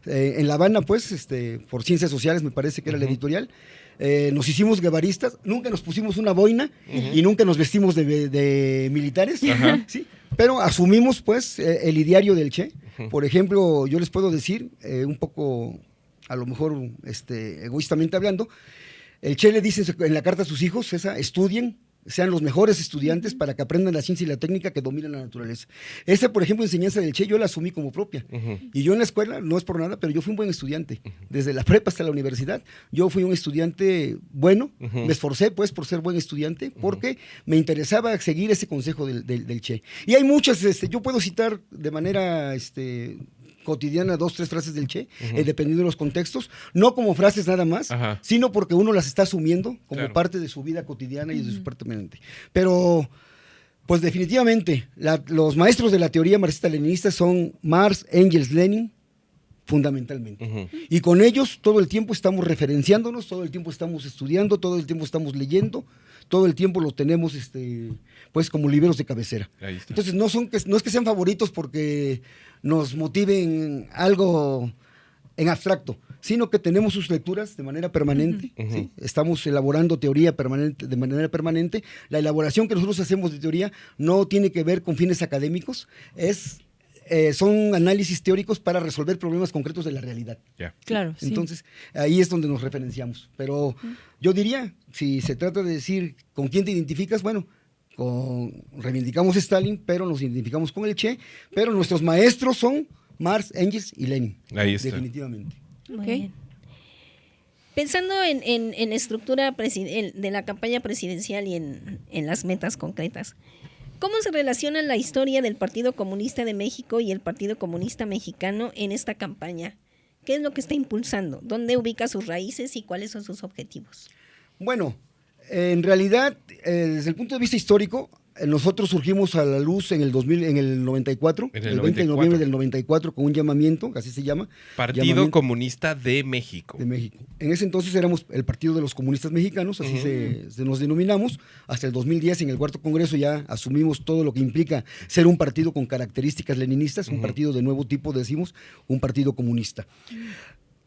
Speaker 1: en La Habana, pues, por Ciencias Sociales, me parece que era la editorial. Nos hicimos guevaristas, nunca nos pusimos una boina y nunca nos vestimos de militares, ¿sí? Pero asumimos pues el ideario del Che. Por ejemplo, yo les puedo decir, un poco, a lo mejor egoístamente hablando, el Che le dice en la carta a sus hijos, estudien, sean los mejores estudiantes para que aprendan la ciencia y la técnica que dominan la naturaleza. Esa, por ejemplo, enseñanza del Che, yo la asumí como propia. Y yo en la escuela, no es por nada, pero yo fui un buen estudiante. Desde la prepa hasta la universidad, yo fui un estudiante bueno, me esforcé pues por ser buen estudiante, porque me interesaba seguir ese consejo del Che. Y hay muchas, yo puedo citar de manera cotidiana 2, 3 frases del Che, dependiendo de los contextos, no como frases nada más, sino porque uno las está asumiendo como parte de su vida cotidiana y de su parte permanente. Pero, pues definitivamente, los maestros de la teoría marxista-leninista son Marx, Engels, Lenin, fundamentalmente. Y con ellos todo el tiempo estamos referenciándonos, todo el tiempo estamos estudiando, todo el tiempo estamos leyendo, todo el tiempo lo tenemos pues como libros de cabecera. Entonces no es que sean favoritos porque nos motiven algo en abstracto, sino que tenemos sus lecturas de manera permanente, ¿sí? Estamos elaborando teoría permanente, de manera permanente. La elaboración que nosotros hacemos de teoría no tiene que ver con fines académicos, son análisis teóricos para resolver problemas concretos de la realidad.
Speaker 4: Claro, sí.
Speaker 1: Entonces, ahí es donde nos referenciamos. Pero yo diría, si se trata de decir con quién te identificas, bueno, reivindicamos a Stalin, pero nos identificamos con el Che, pero nuestros maestros son Marx, Engels y Lenin.
Speaker 2: Ahí está.
Speaker 1: Definitivamente.
Speaker 3: Muy bien. Pensando en la estructura de la campaña presidencial y en las metas concretas, ¿cómo se relaciona la historia del Partido Comunista de México y el Partido Comunista Mexicano en esta campaña? ¿Qué es lo que está impulsando? ¿Dónde ubica sus raíces y cuáles son sus objetivos?
Speaker 1: Bueno, en realidad, desde el punto de vista histórico, nosotros surgimos a la luz en el 94,
Speaker 2: En el
Speaker 1: el 20 de
Speaker 2: 94.
Speaker 1: noviembre del 94, con un llamamiento, así se llama.
Speaker 2: Partido
Speaker 1: llamamiento
Speaker 2: Comunista de México.
Speaker 1: de México. En ese entonces éramos el Partido de los Comunistas Mexicanos, así se nos denominamos. Hasta el 2010, en el cuarto congreso, ya asumimos todo lo que implica ser un partido con características leninistas, un partido de nuevo tipo, decimos, un partido comunista.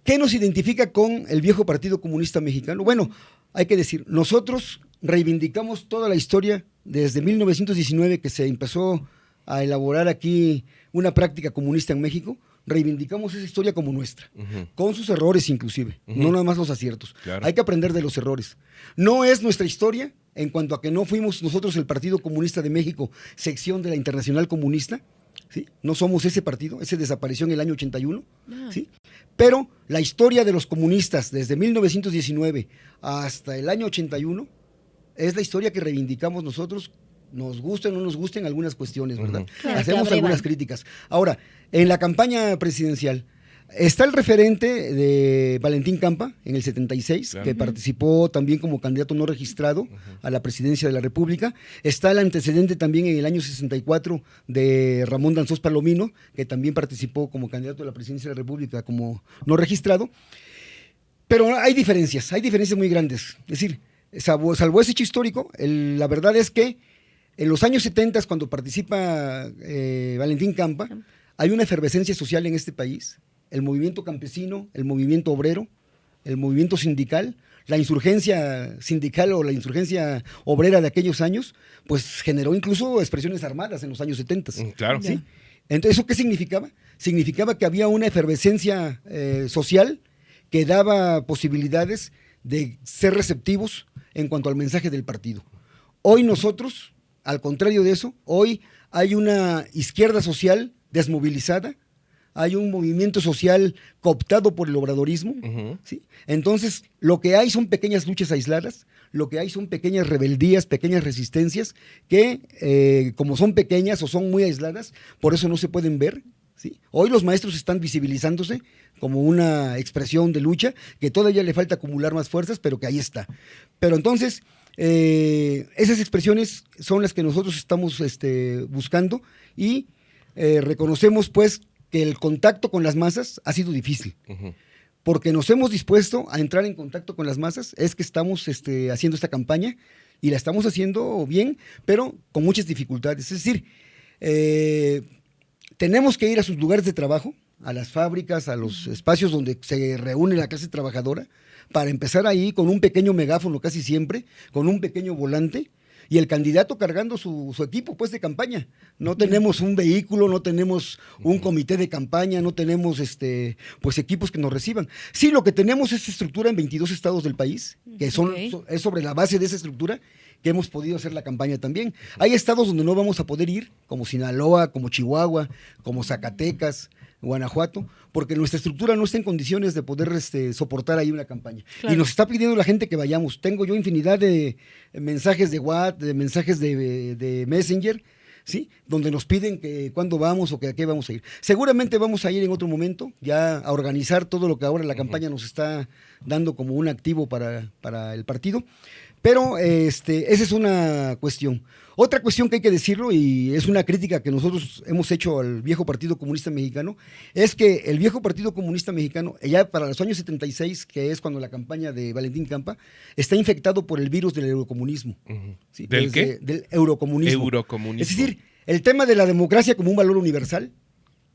Speaker 1: ¿Qué nos identifica con el viejo Partido Comunista Mexicano? Bueno, hay que decir, nosotros reivindicamos toda la historia desde 1919, que se empezó a elaborar aquí una práctica comunista en México. Reivindicamos esa historia como nuestra, con sus errores inclusive, no nada más los aciertos.
Speaker 2: Claro.
Speaker 1: Hay que aprender de los errores. No es nuestra historia en cuanto a que no fuimos nosotros el Partido Comunista de México, sección de la Internacional Comunista, ¿sí? No somos ese partido, ese desapareció en el año 81, ¿sí? Pero la historia de los comunistas desde 1919 hasta el año 81 es la historia que reivindicamos nosotros, nos gusten o no nos gusten algunas cuestiones, ¿verdad?
Speaker 3: Claro,
Speaker 1: Hacemos
Speaker 3: que
Speaker 1: algunas
Speaker 3: abrevan.
Speaker 1: críticas. Ahora, en la campaña presidencial está el referente de Valentín Campa en el 76,
Speaker 2: Claro.
Speaker 1: que participó también como candidato no registrado a la presidencia de la República. Está el antecedente también en el año 64 de Ramón Danzós Palomino, que también participó como candidato a la presidencia de la República como no registrado. Pero hay diferencias muy grandes. Es decir, salvo ese hecho histórico, la verdad es que en los años 70, cuando participa Valentín Campa, hay una efervescencia social en este país. El movimiento campesino, el movimiento obrero, el movimiento sindical, la insurgencia sindical o la insurgencia obrera de aquellos años, pues generó incluso expresiones armadas en los años 70.
Speaker 2: Claro.
Speaker 1: ¿Sí? Entonces, ¿eso qué significaba? Significaba que había una efervescencia social que daba posibilidades de ser receptivos en cuanto al mensaje del partido. Hoy nosotros, al contrario de eso, hoy hay una izquierda social desmovilizada, hay un movimiento social cooptado por el obradorismo, ¿sí? Entonces, lo que hay son pequeñas luchas aisladas, lo que hay son pequeñas rebeldías, pequeñas resistencias, que como son pequeñas o son muy aisladas, por eso no se pueden ver, ¿sí? Hoy los maestros están visibilizándose como una expresión de lucha, que todavía le falta acumular más fuerzas, pero que ahí está. Pero entonces, esas expresiones son las que nosotros estamos buscando y reconocemos pues que el contacto con las masas ha sido difícil. Porque nos hemos dispuesto a entrar en contacto con las masas, es que estamos haciendo esta campaña y la estamos haciendo bien, pero con muchas dificultades. Es decir, tenemos que ir a sus lugares de trabajo, a las fábricas, a los espacios donde se reúne la clase trabajadora, para empezar ahí con un pequeño megáfono casi siempre, con un pequeño volante, y el candidato cargando su equipo pues de campaña. No tenemos un vehículo, no tenemos un comité de campaña, no tenemos pues equipos que nos reciban. Sí, lo que tenemos es estructura en 22 estados del país, que es sobre la base de esa estructura que hemos podido hacer la campaña también. Hay estados donde no vamos a poder ir, como Sinaloa, como Chihuahua, como Zacatecas, Guanajuato, porque nuestra estructura no está en condiciones de poder soportar ahí una campaña.
Speaker 4: Claro.
Speaker 1: Y nos está pidiendo la gente que vayamos. Tengo yo infinidad de mensajes de WhatsApp, de mensajes de Messenger, ¿sí? Donde nos piden que cuándo vamos o que a qué vamos a ir. Seguramente vamos a ir en otro momento, ya a organizar todo lo que ahora la campaña nos está dando como un activo para el partido. Pero esa es una cuestión. Otra cuestión que hay que decirlo, y es una crítica que nosotros hemos hecho al viejo Partido Comunista Mexicano, es que el viejo Partido Comunista Mexicano, ya para los años 76, que es cuando la campaña de Valentín Campa, está infectado por el virus del eurocomunismo. ¿Sí?
Speaker 2: ¿Del qué?
Speaker 1: Del eurocomunismo.
Speaker 2: Eurocomunismo.
Speaker 1: Es decir, el tema de la democracia como un valor universal,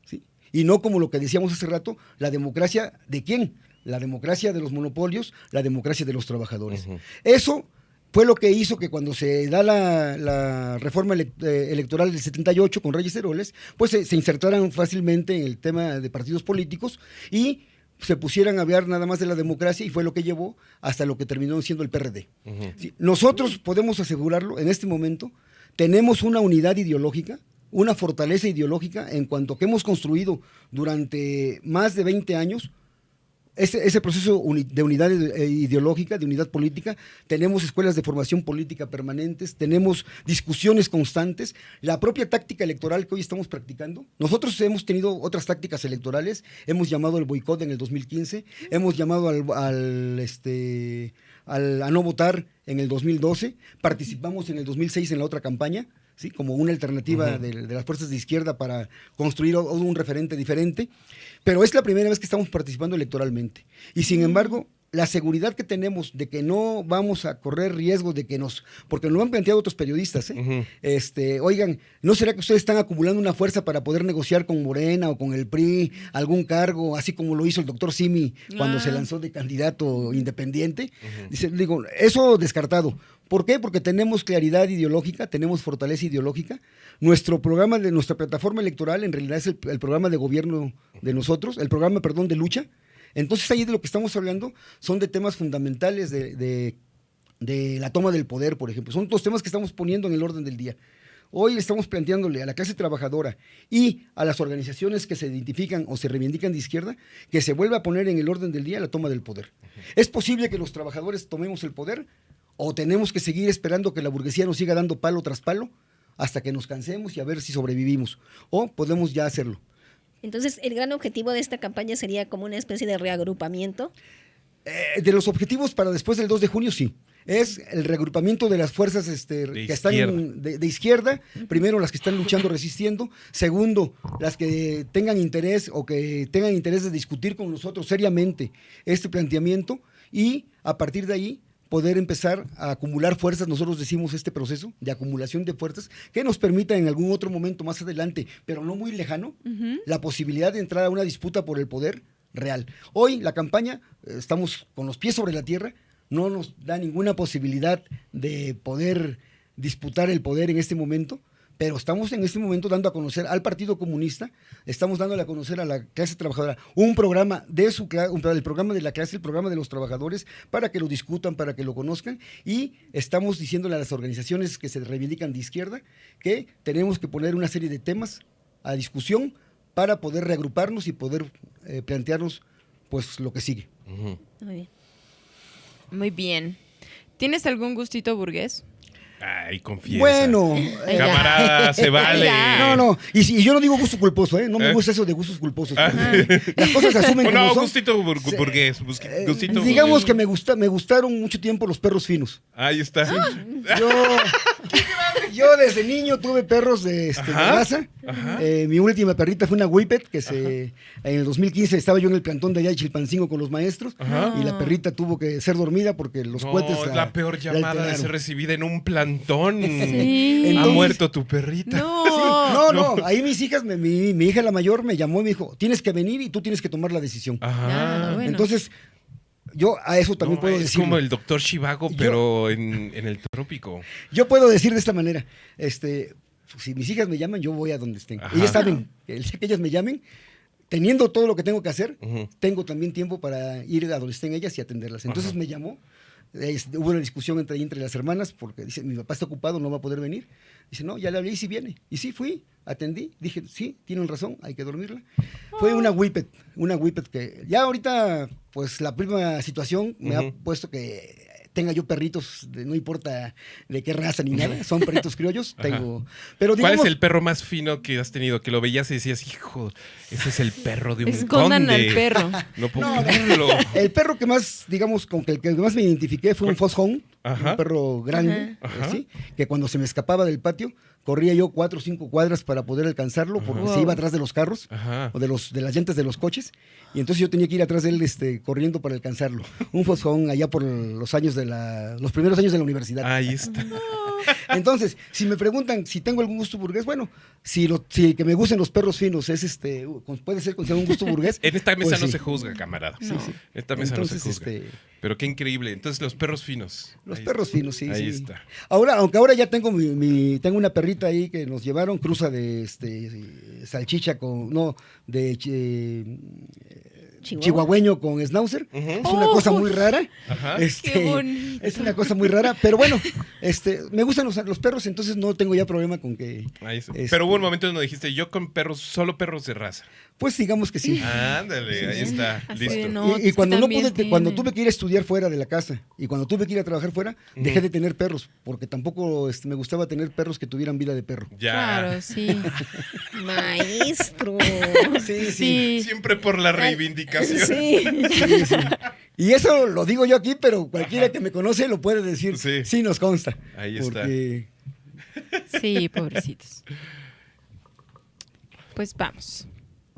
Speaker 1: ¿sí? Y no como lo que decíamos hace rato, la democracia ¿de quién? La democracia de los monopolios, la democracia de los trabajadores. Eso fue lo que hizo que cuando se da la reforma electoral del 78 con Reyes Heroles, pues se insertaran fácilmente en el tema de partidos políticos y se pusieran a hablar nada más de la democracia, y fue lo que llevó hasta lo que terminó siendo el PRD. Sí, nosotros podemos asegurarlo en este momento, tenemos una unidad ideológica, una fortaleza ideológica en cuanto que hemos construido durante más de 20 años ese proceso de unidad ideológica, de unidad política. Tenemos escuelas de formación política permanentes, tenemos discusiones constantes, la propia táctica electoral que hoy estamos practicando. Nosotros hemos tenido otras tácticas electorales, hemos llamado al boicot en el 2015, hemos llamado a no votar en el 2012, participamos en el 2006 en la otra campaña, ¿sí? Como una alternativa de las fuerzas de izquierda para construir un referente diferente, pero es la primera vez que estamos participando electoralmente. Y sin embargo, la seguridad que tenemos de que no vamos a correr riesgo de que porque nos lo han planteado otros periodistas, oigan, ¿no será que ustedes están acumulando una fuerza para poder negociar con Morena o con el PRI algún cargo, así como lo hizo el doctor Simi cuando se lanzó de candidato independiente? Digo, eso descartado. ¿Por qué? Porque tenemos claridad ideológica, tenemos fortaleza ideológica. Nuestra plataforma electoral en realidad es el programa de gobierno de nosotros, el programa, perdón, de lucha. Entonces ahí de lo que estamos hablando son de temas fundamentales de la toma del poder, por ejemplo. Son los temas que estamos poniendo en el orden del día. Hoy estamos planteándole a la clase trabajadora y a las organizaciones que se identifican o se reivindican de izquierda que se vuelva a poner en el orden del día la toma del poder. ¿Es posible que los trabajadores tomemos el poder o tenemos que seguir esperando que la burguesía nos siga dando palo tras palo hasta que nos cansemos y a ver si sobrevivimos? ¿O podemos ya hacerlo?
Speaker 3: Entonces, el gran objetivo de esta campaña sería como una especie de reagrupamiento.
Speaker 1: De los objetivos para después del 2 de junio, sí. Es el reagrupamiento de las fuerzas que están de izquierda. Primero, las que están luchando, resistiendo. Segundo, las que tengan interés o que tengan interés de discutir con nosotros seriamente este planteamiento. Y a partir de ahí, poder empezar a acumular fuerzas. Nosotros decimos este proceso de acumulación de fuerzas que nos permita en algún otro momento más adelante, pero no muy lejano, la posibilidad de entrar a una disputa por el poder real. Hoy la campaña, estamos con los pies sobre la tierra, no nos da ninguna posibilidad de poder disputar el poder en este momento, pero estamos en este momento dando a conocer al Partido Comunista, estamos dándole a conocer a la clase trabajadora un programa el programa de la clase, el programa de los trabajadores, para que lo discutan, para que lo conozcan, y estamos diciéndole a las organizaciones que se reivindican de izquierda que tenemos que poner una serie de temas a discusión para poder reagruparnos y poder plantearnos pues lo que sigue.
Speaker 3: Muy bien.
Speaker 4: Muy bien. ¿Tienes algún gustito burgués?
Speaker 2: Ay, confiesa.
Speaker 1: Bueno,
Speaker 2: camarada, se vale.
Speaker 1: No. Y yo no digo gusto culposo, ¿eh? No me gusta eso de gustos culposos. Las cosas se asumen como son.
Speaker 2: Gustito burgués. Gustito
Speaker 1: digamos
Speaker 2: burgués.
Speaker 1: que me gustaron mucho tiempo los perros finos.
Speaker 2: Ahí está.
Speaker 1: Yo desde niño tuve perros de raza. Mi última perrita fue una Whippet que en el 2015 estaba yo en el plantón de allá de Chilpancingo con los maestros y la perrita tuvo que ser dormida porque los cohetes
Speaker 2: la peor llamada de ser recibida en un plantón.
Speaker 4: Sí.
Speaker 2: Ha
Speaker 1: Entonces,
Speaker 2: muerto tu perrita.
Speaker 4: No.
Speaker 1: Ahí mis hijas, mi hija la mayor me llamó y me dijo, tienes que venir y tú tienes que tomar la decisión.
Speaker 4: Bueno.
Speaker 1: Entonces, yo a eso también puedo decir.
Speaker 2: Es como el doctor Zhivago, pero en el trópico.
Speaker 1: Yo puedo decir de esta manera, si mis hijas me llaman, yo voy a donde estén. Ellas saben, el día que ellas me llamen, teniendo todo lo que tengo que hacer, tengo también tiempo para ir a donde estén ellas y atenderlas. Entonces me llamó. Hubo una discusión entre las hermanas porque dice, mi papá está ocupado, no va a poder venir. Dice, no, ya le hablé y sí viene. Y sí, fui, atendí, dije, sí, tienen razón, hay que dormirla. Fue una Whippet que ya ahorita, pues la primera situación me ha puesto que tenga yo perritos, no importa de qué raza ni nada, son perritos criollos, tengo. Pero digamos,
Speaker 2: ¿cuál es el perro más fino que has tenido? Que lo veías y decías, hijo, ese es el perro de un
Speaker 4: Escondan
Speaker 2: conde.
Speaker 4: al perro.
Speaker 2: No puedo creerlo.
Speaker 1: El perro que más, digamos, con el que más me identifiqué fue un Foxhound, un perro grande, ¿sí? Que cuando se me escapaba del patio, corría yo 4 o 5 cuadras para poder alcanzarlo, porque se iba atrás de los carros o de las llantas de los coches, y entonces yo tenía que ir atrás de él corriendo para alcanzarlo. Un Foxhound allá por los primeros años de la universidad.
Speaker 2: Ahí está.
Speaker 1: Entonces, si me preguntan si tengo algún gusto burgués, bueno, si que me gusten los perros finos es puede ser considerado un gusto burgués.
Speaker 2: En esta mesa
Speaker 1: pues
Speaker 2: no
Speaker 1: sí.
Speaker 2: se juzga, camarada.
Speaker 1: Sí.
Speaker 2: En esta mesa
Speaker 1: Entonces,
Speaker 2: no se juzga. Pero qué increíble. Entonces, los perros finos.
Speaker 1: Los perros finos, sí.
Speaker 2: Ahí
Speaker 1: sí.
Speaker 2: está.
Speaker 1: Aunque ahora ya tengo tengo una perrita ahí que nos llevaron, cruza de salchicha de chihuahueño con schnauzer. Es una cosa muy rara.
Speaker 4: Qué bonito.
Speaker 1: Es una cosa muy rara, pero bueno, me gustan los perros, entonces no tengo ya problema con que.
Speaker 2: Ahí está. Pero hubo un momento donde dijiste, yo con perros, solo perros de raza.
Speaker 1: Pues digamos que sí.
Speaker 2: Ándale, ahí está,
Speaker 4: Así
Speaker 2: listo.
Speaker 4: de no.
Speaker 1: Y cuando no pude,
Speaker 4: También
Speaker 1: cuando
Speaker 4: tiene.
Speaker 1: tuve que ir a estudiar fuera de la casa y cuando tuve que ir a trabajar fuera, dejé de tener perros, porque tampoco me gustaba tener perros que tuvieran vida de perro.
Speaker 2: Ya.
Speaker 4: Claro, sí.
Speaker 3: Maestro.
Speaker 1: Sí.
Speaker 2: Siempre por la reivindicación.
Speaker 3: Sí.
Speaker 1: Sí. Y eso lo digo yo aquí, pero cualquiera que me conoce lo puede decir.
Speaker 2: Sí.
Speaker 1: Sí, nos consta.
Speaker 2: Ahí está.
Speaker 1: Porque
Speaker 4: Sí, pobrecitos. Pues vamos.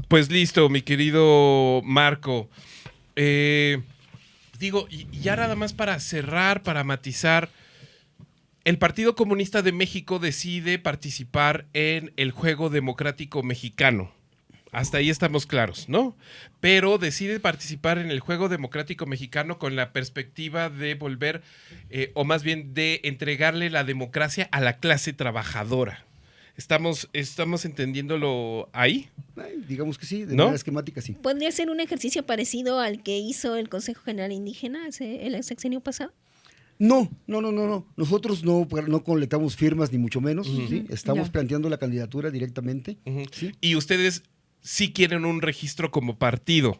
Speaker 2: Pues listo, mi querido Marco. Digo, y ya nada más para cerrar, para matizar, el Partido Comunista de México decide participar en el Juego Democrático Mexicano. Hasta ahí estamos claros, ¿no? Pero decide participar en el Juego Democrático Mexicano con la perspectiva de volver, o más bien de entregarle la democracia a la clase trabajadora. ¿Estamos entendiéndolo ahí?
Speaker 1: Digamos que sí, de
Speaker 2: ¿No?
Speaker 1: manera esquemática sí.
Speaker 3: ¿Podría ser un ejercicio parecido al que hizo el Consejo General Indígena el sexenio pasado?
Speaker 1: No. Nosotros no colectamos firmas, ni mucho menos. ¿sí? Estamos
Speaker 4: Ya.
Speaker 1: planteando la candidatura directamente.
Speaker 2: Ujú.
Speaker 1: ¿sí?
Speaker 2: Y ustedes sí quieren un registro como partido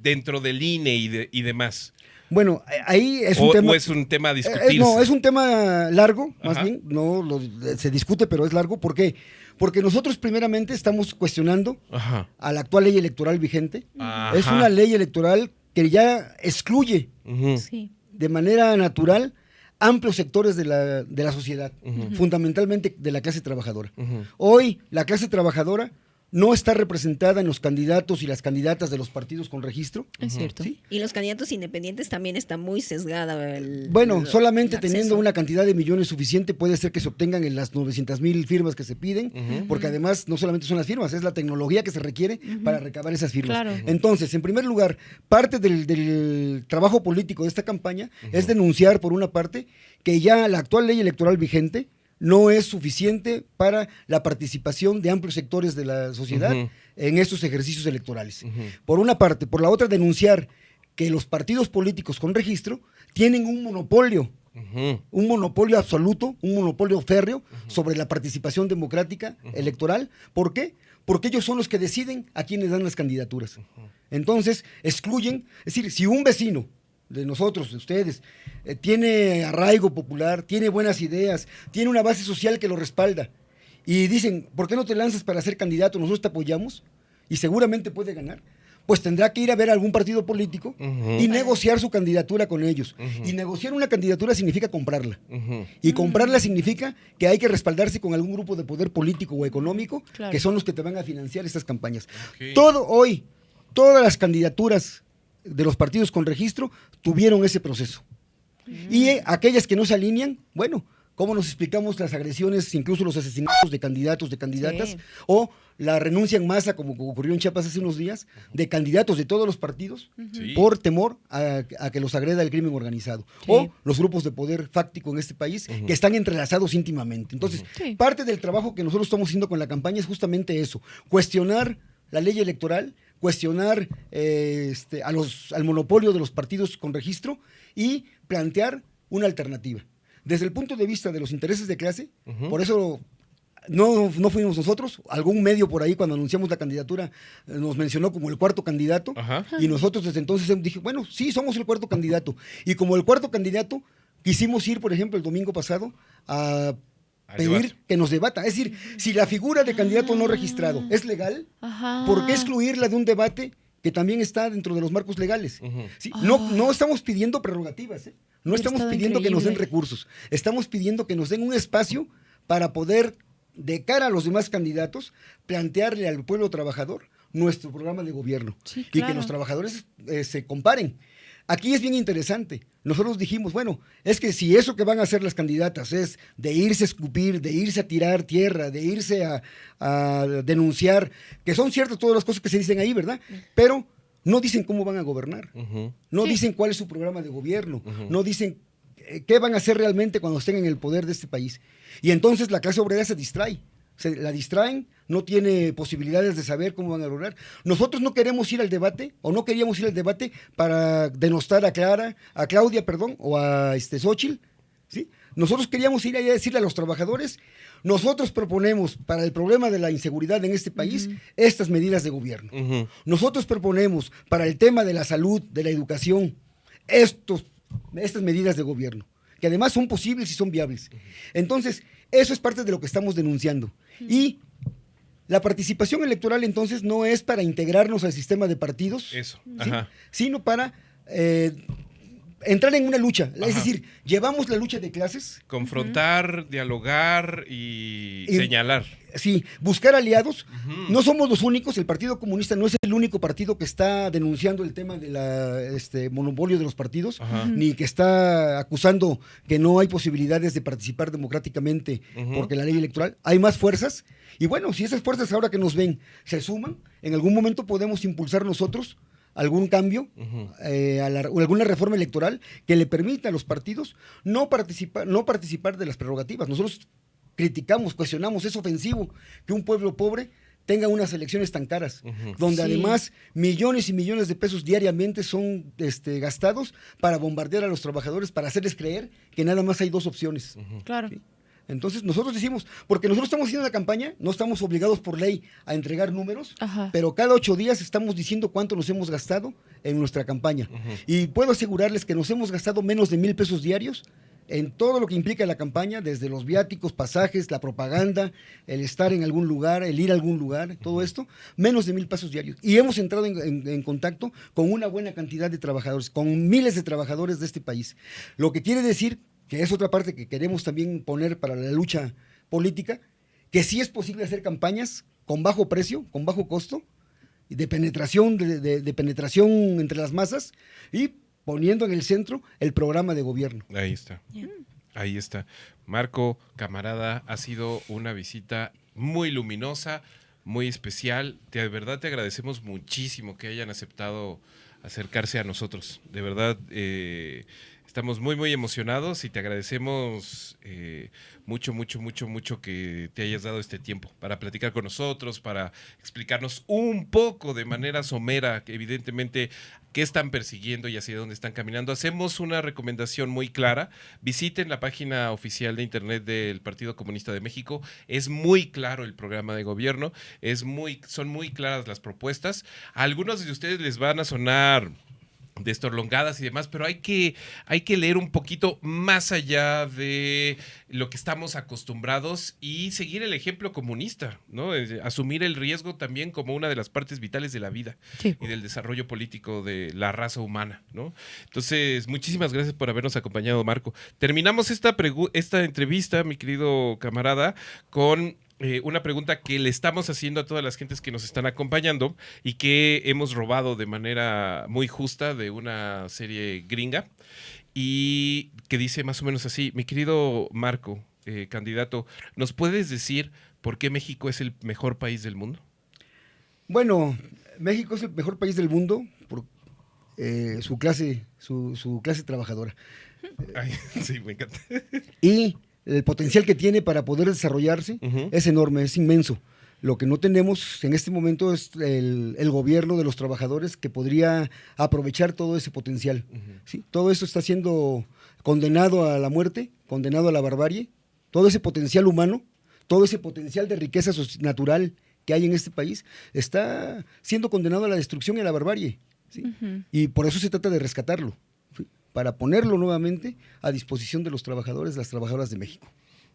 Speaker 2: dentro del INE y demás.
Speaker 1: Bueno, ahí es un tema...
Speaker 2: ¿O es un tema a discutirse?
Speaker 1: No, es un tema largo, más
Speaker 2: Ajá.
Speaker 1: bien. Se discute, pero es largo. ¿Por qué? Porque nosotros primeramente estamos cuestionando
Speaker 2: Ajá.
Speaker 1: a la actual ley electoral vigente.
Speaker 2: Ajá.
Speaker 1: Es una ley electoral que ya excluye
Speaker 2: Ujú.
Speaker 3: Sí.
Speaker 1: de manera natural amplios sectores de la sociedad, fundamentalmente de la clase trabajadora.
Speaker 2: Ujú.
Speaker 1: Hoy la clase trabajadora no está representada en los candidatos y las candidatas de los partidos con registro.
Speaker 4: Es cierto.
Speaker 1: ¿sí?
Speaker 3: Y los candidatos independientes también está muy sesgada.
Speaker 1: Bueno, solamente
Speaker 3: el
Speaker 1: teniendo
Speaker 3: acceso.
Speaker 1: una cantidad de millones suficiente puede ser que se obtengan en las 900,000 firmas que se piden, porque además no solamente son las firmas, es la tecnología que se requiere para recabar esas firmas.
Speaker 4: Claro.
Speaker 1: Entonces, en primer lugar, parte del trabajo político de esta campaña es denunciar, por una parte, que ya la actual ley electoral vigente no es suficiente para la participación de amplios sectores de la sociedad en estos ejercicios electorales. Por una parte. Por la otra, denunciar que los partidos políticos con registro tienen un monopolio absoluto, un monopolio férreo sobre la participación democrática electoral. ¿Por qué? Porque ellos son los que deciden a quiénes dan las candidaturas. Entonces, excluyen, es decir, si un vecino de nosotros, de ustedes, tiene arraigo popular, tiene buenas ideas, tiene una base social que lo respalda, y dicen, ¿por qué no te lanzas para ser candidato? Nosotros te apoyamos, y seguramente puede ganar. Pues tendrá que ir a ver a algún partido político y negociar su candidatura con ellos. Y negociar una candidatura significa comprarla. Y comprarla significa que hay que respaldarse con algún grupo de poder político o económico,
Speaker 4: Claro.
Speaker 1: que son los que te van a financiar estas campañas.
Speaker 2: Ok.
Speaker 1: Todas las candidaturas de los partidos con registro tuvieron ese proceso. Y aquellas que no se alinean, bueno, ¿cómo nos explicamos las agresiones, incluso los asesinatos de candidatos, de candidatas,
Speaker 4: Sí.
Speaker 1: o la renuncia en masa, como ocurrió en Chiapas hace unos días, de candidatos de todos los partidos
Speaker 2: Sí.
Speaker 1: por temor a que los agreda el crimen organizado?
Speaker 4: Sí.
Speaker 1: O los grupos de poder fáctico en este país que están entrelazados íntimamente. Entonces,
Speaker 4: Sí.
Speaker 1: parte del trabajo que nosotros estamos haciendo con la campaña es justamente eso, cuestionar la ley electoral, cuestionar al monopolio de los partidos con registro y plantear una alternativa. Desde el punto de vista de los intereses de clase, por eso no fuimos nosotros, algún medio por ahí cuando anunciamos la candidatura nos mencionó como el cuarto candidato,
Speaker 2: Ajá.
Speaker 1: y nosotros desde entonces dije, bueno, sí, somos el cuarto candidato. Y como el cuarto candidato, quisimos ir, por ejemplo, el domingo pasado a pedir
Speaker 2: llevar.
Speaker 1: que nos debata. Es decir, si la figura de candidato no registrado es legal,
Speaker 4: Ajá.
Speaker 1: ¿por qué excluirla de un debate que también está dentro de los marcos legales?
Speaker 2: Ujú.
Speaker 1: ¿Sí? No estamos pidiendo prerrogativas, ¿eh? No
Speaker 4: Hubiera
Speaker 1: estamos
Speaker 4: estado
Speaker 1: pidiendo que nos den
Speaker 4: increíble.
Speaker 1: recursos. Estamos pidiendo que nos den un espacio para poder, de cara a los demás candidatos, plantearle al pueblo trabajador nuestro programa de gobierno.
Speaker 4: Sí,
Speaker 1: Y que
Speaker 4: claro.
Speaker 1: los trabajadores se comparen. Aquí es bien interesante. Nosotros dijimos, bueno, es que si eso que van a hacer las candidatas es de irse a escupir, de irse a tirar tierra, de irse a denunciar, que son ciertas todas las cosas que se dicen ahí, ¿verdad? Pero no dicen cómo van a gobernar.
Speaker 2: Ujú.
Speaker 1: No
Speaker 4: Sí.
Speaker 1: dicen cuál es su programa de gobierno. No dicen qué van a hacer realmente cuando estén en el poder de este país. Y entonces la clase obrera se distrae. La distraen, no tiene posibilidades de saber cómo van a lograr. Nosotros no queremos ir al debate, o no queríamos ir al debate para denostar a Claudia, o a Xóchitl, ¿sí? Nosotros queríamos ir allá a decirle a los trabajadores, nosotros proponemos para el problema de la inseguridad en este país estas medidas de gobierno.
Speaker 2: Ujú.
Speaker 1: Nosotros proponemos para el tema de la salud, de la educación, estas medidas de gobierno, que además son posibles y son viables. Entonces, eso es parte de lo que estamos denunciando. Y la participación electoral, entonces, no es para integrarnos al sistema de partidos,
Speaker 2: Eso.
Speaker 1: ¿sí?
Speaker 2: Ajá.
Speaker 1: Sino para entrar en una lucha, es decir, llevamos la lucha de clases.
Speaker 2: Confrontar, dialogar y señalar.
Speaker 1: Sí, buscar aliados. No somos los únicos, el Partido Comunista no es el único partido que está denunciando el tema de la monopolio de los partidos, ni que está acusando que no hay posibilidades de participar democráticamente porque la ley electoral. Hay más fuerzas, y bueno, si esas fuerzas ahora que nos ven se suman, en algún momento podemos impulsar nosotros algún cambio o alguna reforma electoral que le permita a los partidos no participar de las prerrogativas. Nosotros criticamos, cuestionamos, es ofensivo que un pueblo pobre tenga unas elecciones tan caras, donde además millones y millones de pesos diariamente son gastados para bombardear a los trabajadores, para hacerles creer que nada más hay dos opciones.
Speaker 4: Claro.
Speaker 1: ¿Sí? Entonces nosotros decimos, porque nosotros estamos haciendo la campaña, no estamos obligados por ley a entregar números, pero cada 8 días estamos diciendo cuánto nos hemos gastado en nuestra campaña. Y puedo asegurarles que nos hemos gastado menos de 1,000 pesos diarios en todo lo que implica la campaña, desde los viáticos, pasajes, la propaganda, el estar en algún lugar, el ir a algún lugar, todo esto, menos de 1,000 pesos diarios. Y hemos entrado en contacto con una buena cantidad de trabajadores, con miles de trabajadores de este país. Lo que quiere decir, que es otra parte que queremos también poner para la lucha política, que sí es posible hacer campañas con bajo precio, con bajo costo, de penetración, de penetración entre las masas, y poniendo en el centro el programa de gobierno.
Speaker 2: Ahí está. Ahí está. Marco, camarada, ha sido una visita muy luminosa, muy especial. De verdad te agradecemos muchísimo que hayan aceptado acercarse a nosotros. De verdad, estamos muy, muy emocionados y te agradecemos mucho que te hayas dado este tiempo para platicar con nosotros, para explicarnos un poco de manera somera, que evidentemente, qué están persiguiendo y hacia dónde están caminando. Hacemos una recomendación muy clara. Visiten la página oficial de internet del Partido Comunista de México. Es muy claro el programa de gobierno, son muy claras las propuestas. A algunos de ustedes les van a sonar destorlongadas y demás, pero hay que leer un poquito más allá de lo que estamos acostumbrados y seguir el ejemplo comunista, ¿no? Asumir el riesgo también como una de las partes vitales de la vida y del desarrollo político de la raza humana, ¿no? Entonces, muchísimas gracias por habernos acompañado, Marco. Terminamos esta entrevista, mi querido camarada, con una pregunta que le estamos haciendo a todas las gentes que nos están acompañando y que hemos robado de manera muy justa de una serie gringa y que dice más o menos así: mi querido Marco, candidato, ¿nos puedes decir por qué México es el mejor país del mundo?
Speaker 1: Bueno, México es el mejor país del mundo por su clase trabajadora.
Speaker 2: Ay, sí, me encanta.
Speaker 1: Y el potencial que tiene para poder desarrollarse es enorme, es inmenso. Lo que no tenemos en este momento es el gobierno de los trabajadores que podría aprovechar todo ese potencial. ¿Sí? Todo eso está siendo condenado a la muerte, condenado a la barbarie. Todo ese potencial humano, todo ese potencial de riqueza natural que hay en este país está siendo condenado a la destrucción y a la barbarie. ¿Sí? Y por eso se trata de rescatarlo, ¿sí? Para ponerlo nuevamente a disposición de los trabajadores, las trabajadoras de México.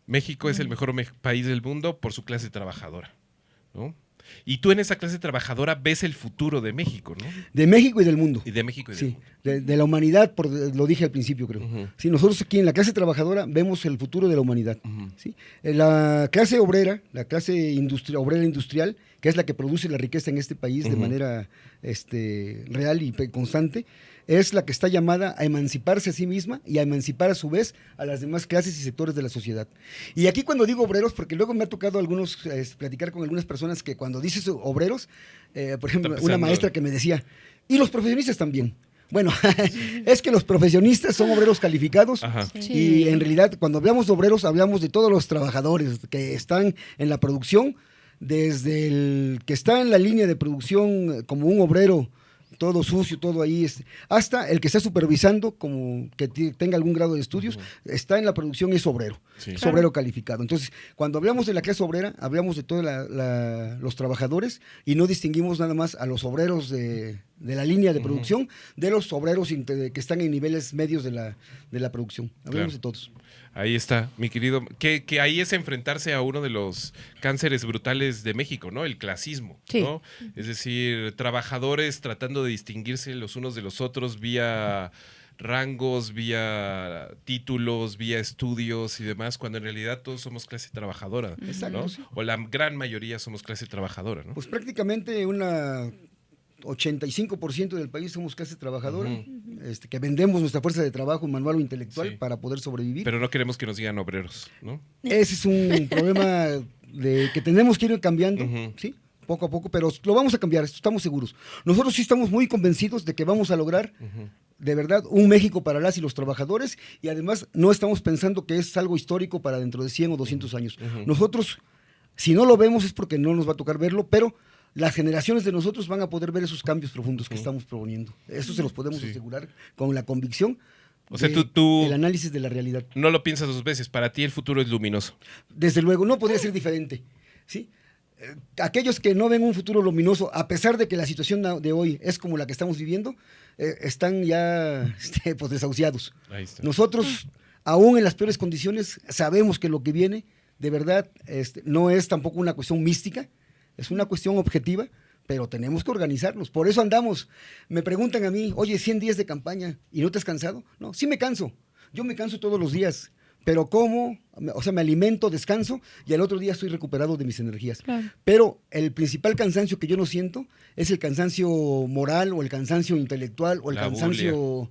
Speaker 2: México es el mejor país del mundo por su clase trabajadora, ¿no? Y tú en esa clase trabajadora ves el futuro de México, ¿no?
Speaker 1: De México y del mundo.
Speaker 2: Y de México y del mundo.
Speaker 1: De la humanidad, lo dije al principio, creo. Sí, nosotros aquí en la clase trabajadora vemos el futuro de la humanidad. ¿Sí? La clase obrera, la clase obrera industrial, que es la que produce la riqueza en este país de manera real y constante, es la que está llamada a emanciparse a sí misma y a emancipar a su vez a las demás clases y sectores de la sociedad. Y aquí cuando digo obreros, porque luego me ha tocado platicar con algunas personas que cuando dices obreros, por ejemplo, una maestra que me decía, y los profesionistas también. Bueno, es que los profesionistas son obreros calificados y en realidad cuando hablamos de obreros hablamos de todos los trabajadores que están en la producción, desde el que está en la línea de producción como un obrero, todo sucio, todo ahí, hasta el que está supervisando, como que tenga algún grado de estudios, está en la producción, es obrero, es obrero calificado. Entonces, cuando hablamos de la clase obrera, hablamos de todos los trabajadores y no distinguimos nada más a los obreros de la línea de producción de los obreros que están en niveles medios de la producción. Hablamos de todos.
Speaker 2: Ahí está, mi querido, que ahí es enfrentarse a uno de los cánceres brutales de México, ¿no? El clasismo, ¿no? Es decir, trabajadores tratando de distinguirse los unos de los otros vía rangos, vía títulos, vía estudios y demás, cuando en realidad todos somos clase trabajadora,
Speaker 1: Exacto,
Speaker 2: ¿no?
Speaker 1: sí.
Speaker 2: O la gran mayoría somos clase trabajadora, ¿no?
Speaker 1: Pues prácticamente una 85% del país somos clase trabajadora, que vendemos nuestra fuerza de trabajo, manual o intelectual,
Speaker 2: Sí.
Speaker 1: para poder sobrevivir.
Speaker 2: Pero no queremos que nos digan obreros, ¿no?
Speaker 1: Ese es un problema que tenemos que ir cambiando,
Speaker 2: Ujú.
Speaker 1: ¿sí? Poco a poco, pero lo vamos a cambiar, estamos seguros. Nosotros sí estamos muy convencidos de que vamos a lograr, de verdad, un México para las y los trabajadores, y además no estamos pensando que es algo histórico para dentro de 100 o 200 años. Nosotros, si no lo vemos es porque no nos va a tocar verlo, pero las generaciones de nosotros van a poder ver esos cambios profundos que estamos proponiendo. Eso se los podemos
Speaker 2: Sí.
Speaker 1: asegurar con la convicción.
Speaker 2: O sea,
Speaker 1: de
Speaker 2: tú-
Speaker 1: el análisis de la realidad.
Speaker 2: No lo piensas dos veces, para ti el futuro es luminoso.
Speaker 1: Desde luego, no podría ser diferente, ¿sí? Aquellos que no ven un futuro luminoso, a pesar de que la situación de hoy es como la que estamos viviendo, están ya pues desahuciados.
Speaker 2: Ahí está.
Speaker 1: Nosotros, aún en las peores condiciones, sabemos que lo que viene, de verdad, no es tampoco una cuestión mística, es una cuestión objetiva, pero tenemos que organizarnos. Por eso andamos. Me preguntan a mí, oye, 100 días de campaña, ¿y no te has cansado? No, sí me canso. Yo me canso todos los días. Pero como, o sea, me alimento, descanso y al otro día estoy recuperado de mis energías.
Speaker 4: Claro.
Speaker 1: Pero el principal cansancio que yo no siento es el cansancio moral o el cansancio intelectual o el
Speaker 2: La
Speaker 1: cansancio,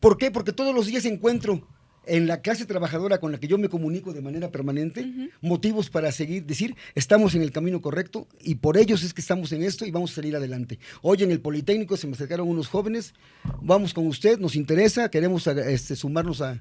Speaker 1: ¿por qué? Porque todos los días encuentro en la clase trabajadora con la que yo me comunico de manera permanente motivos para seguir, decir, estamos en el camino correcto y por ellos es que estamos en esto y vamos a salir adelante. Hoy en el Politécnico se me acercaron unos jóvenes, vamos con usted, nos interesa, queremos sumarnos a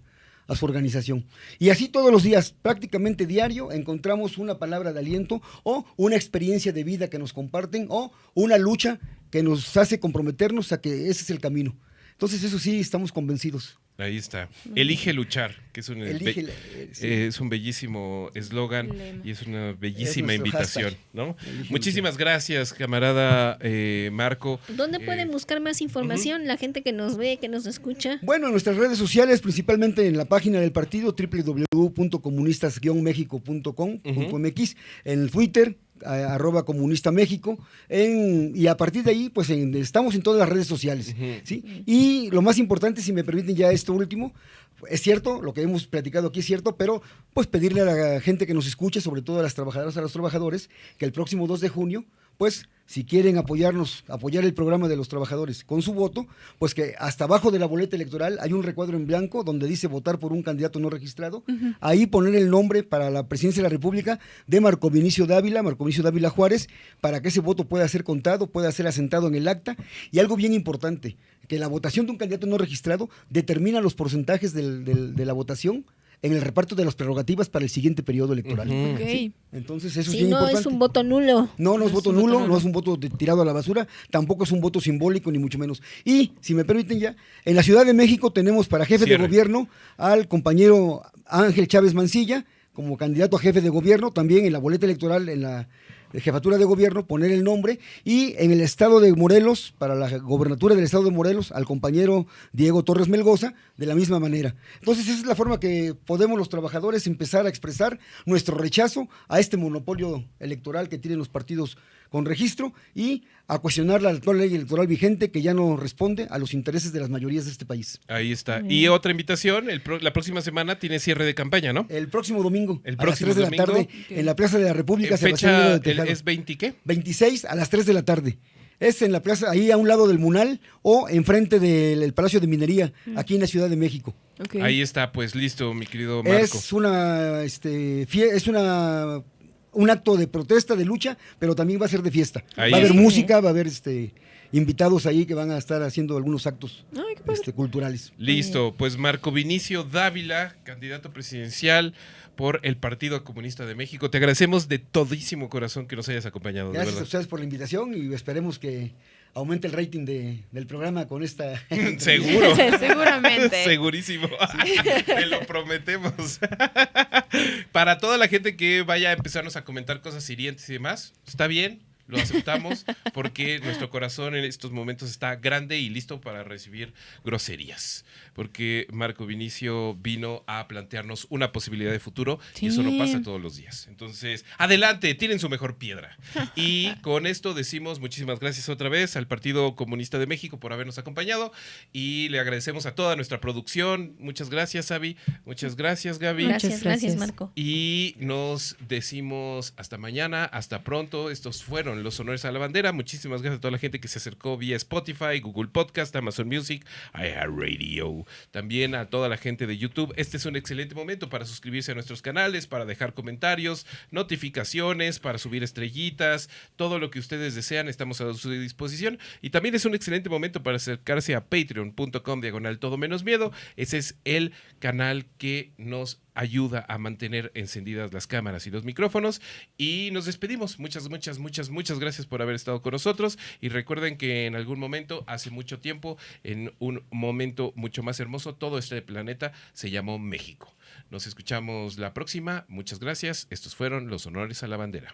Speaker 1: su organización. Y así todos los días, prácticamente diario, encontramos una palabra de aliento o una experiencia de vida que nos comparten o una lucha que nos hace comprometernos a que ese es el camino. Entonces, eso sí, estamos convencidos.
Speaker 2: Ahí está. Elige luchar, que es
Speaker 1: Elige, sí.
Speaker 2: es un bellísimo eslogan
Speaker 4: Lema.
Speaker 2: y es una bellísima
Speaker 1: Es nuestro
Speaker 2: invitación,
Speaker 1: hashtag.
Speaker 2: ¿no?
Speaker 1: Elige
Speaker 2: Muchísimas gracias, camarada Marco.
Speaker 3: ¿Dónde pueden buscar más información la gente que nos ve, que nos escucha?
Speaker 1: Bueno, en nuestras redes sociales, principalmente en la página del partido, www.comunistas-mexico.com.mx, en el Twitter, @comunista México, y a partir de ahí, pues estamos en todas las redes sociales, ¿sí? Y lo más importante, si me permiten ya esto último, es cierto, lo que hemos platicado aquí es cierto, pero pues pedirle a la gente que nos escuche, sobre todo a las trabajadoras, a los trabajadores, que el próximo 2 de junio, pues si quieren apoyarnos, apoyar el programa de los trabajadores con su voto, pues que hasta abajo de la boleta electoral hay un recuadro en blanco donde dice votar por un candidato no registrado, ahí poner el nombre para la presidencia de la República de Marco Vinicio Dávila Juárez, para que ese voto pueda ser contado, pueda ser asentado en el acta, y algo bien importante, que la votación de un candidato no registrado determina los porcentajes de la votación en el reparto de las prerrogativas para el siguiente periodo electoral.
Speaker 2: Ujú.
Speaker 4: Ok.
Speaker 1: ¿Sí? Entonces eso es
Speaker 3: Si
Speaker 1: bien
Speaker 3: no,
Speaker 1: importante.
Speaker 3: es un voto nulo.
Speaker 1: No, no es
Speaker 4: No
Speaker 1: voto
Speaker 4: es un voto
Speaker 1: nulo,
Speaker 4: nulo.
Speaker 1: no es un voto tirado a la basura, tampoco es un voto simbólico, ni mucho menos. Y, si me permiten ya, en la Ciudad de México tenemos para jefe
Speaker 2: Cierre.
Speaker 1: de gobierno al compañero Ángel Chávez Mancilla, como candidato a jefe de gobierno, también en la boleta electoral, en la jefatura de gobierno, poner el nombre, y en el estado de Morelos, para la gobernatura del estado de Morelos, al compañero Diego Torres Melgoza, de la misma manera. Entonces, esa es la forma que podemos los trabajadores empezar a expresar nuestro rechazo a este monopolio electoral que tienen los partidos con registro y a cuestionar la actual ley electoral vigente, que ya no responde a los intereses de las mayorías de este país.
Speaker 2: Ahí está. Y otra invitación, la próxima semana tiene cierre de campaña, ¿no?
Speaker 1: El próximo domingo,
Speaker 2: El
Speaker 1: a
Speaker 2: próximo
Speaker 1: las 3 de
Speaker 2: domingo.
Speaker 1: la tarde, en la Plaza de la República,
Speaker 2: En
Speaker 1: Sebastián Lerdo
Speaker 2: fecha,
Speaker 1: de Tejada.
Speaker 2: ¿es 20 qué?
Speaker 1: 26 a las 3 de la tarde. Es en la plaza, ahí a un lado del Munal o enfrente del Palacio de Minería, aquí en la Ciudad de México.
Speaker 4: Ok.
Speaker 2: Ahí está, pues listo, mi querido Marco.
Speaker 1: Es un acto de protesta, de lucha, pero también va a ser de fiesta.
Speaker 2: Ahí
Speaker 1: Va a haber
Speaker 2: está.
Speaker 1: música, va a haber invitados ahí que van a estar haciendo algunos actos
Speaker 4: Ay, qué padre.
Speaker 1: culturales.
Speaker 2: Listo, pues Marco Vinicio Dávila, candidato presidencial por el Partido Comunista de México. Te agradecemos de todísimo corazón que nos hayas acompañado, de
Speaker 1: Gracias a
Speaker 2: verdad.
Speaker 1: ustedes por la invitación y esperemos que aumente el rating del programa con esta...
Speaker 2: Seguro.
Speaker 4: Seguramente.
Speaker 2: Segurísimo. Te lo prometemos. Para toda la gente que vaya a empezarnos a comentar cosas hirientes y demás, está bien. lo aceptamos porque nuestro corazón en estos momentos está grande y listo para recibir groserías. Porque Marco Vinicio vino a plantearnos una posibilidad de futuro y eso no pasa todos los días. Entonces, adelante, tienen su mejor piedra. Y con esto decimos muchísimas gracias otra vez al Partido Comunista de México por habernos acompañado y le agradecemos a toda nuestra producción. Muchas gracias, Abby. Muchas gracias, Gaby.
Speaker 3: Gracias, Marco.
Speaker 2: Y nos decimos hasta mañana, hasta pronto. Estos fueron los honores a la bandera. Muchísimas gracias a toda la gente que se acercó vía Spotify, Google Podcast, Amazon Music, iHeartRadio. También a toda la gente de YouTube. Este es un excelente momento para suscribirse a nuestros canales, para dejar comentarios, notificaciones, para subir estrellitas, todo lo que ustedes desean, estamos a su disposición. Y también es un excelente momento para acercarse a patreon.com/todo menos miedo. Ese es el canal que nos ayuda a mantener encendidas las cámaras y los micrófonos. Y nos despedimos. Muchas gracias por haber estado con nosotros. Y recuerden que en algún momento, hace mucho tiempo, en un momento mucho más hermoso, todo este planeta se llamó México. Nos escuchamos la próxima. Muchas gracias. Estos fueron los honores a la bandera.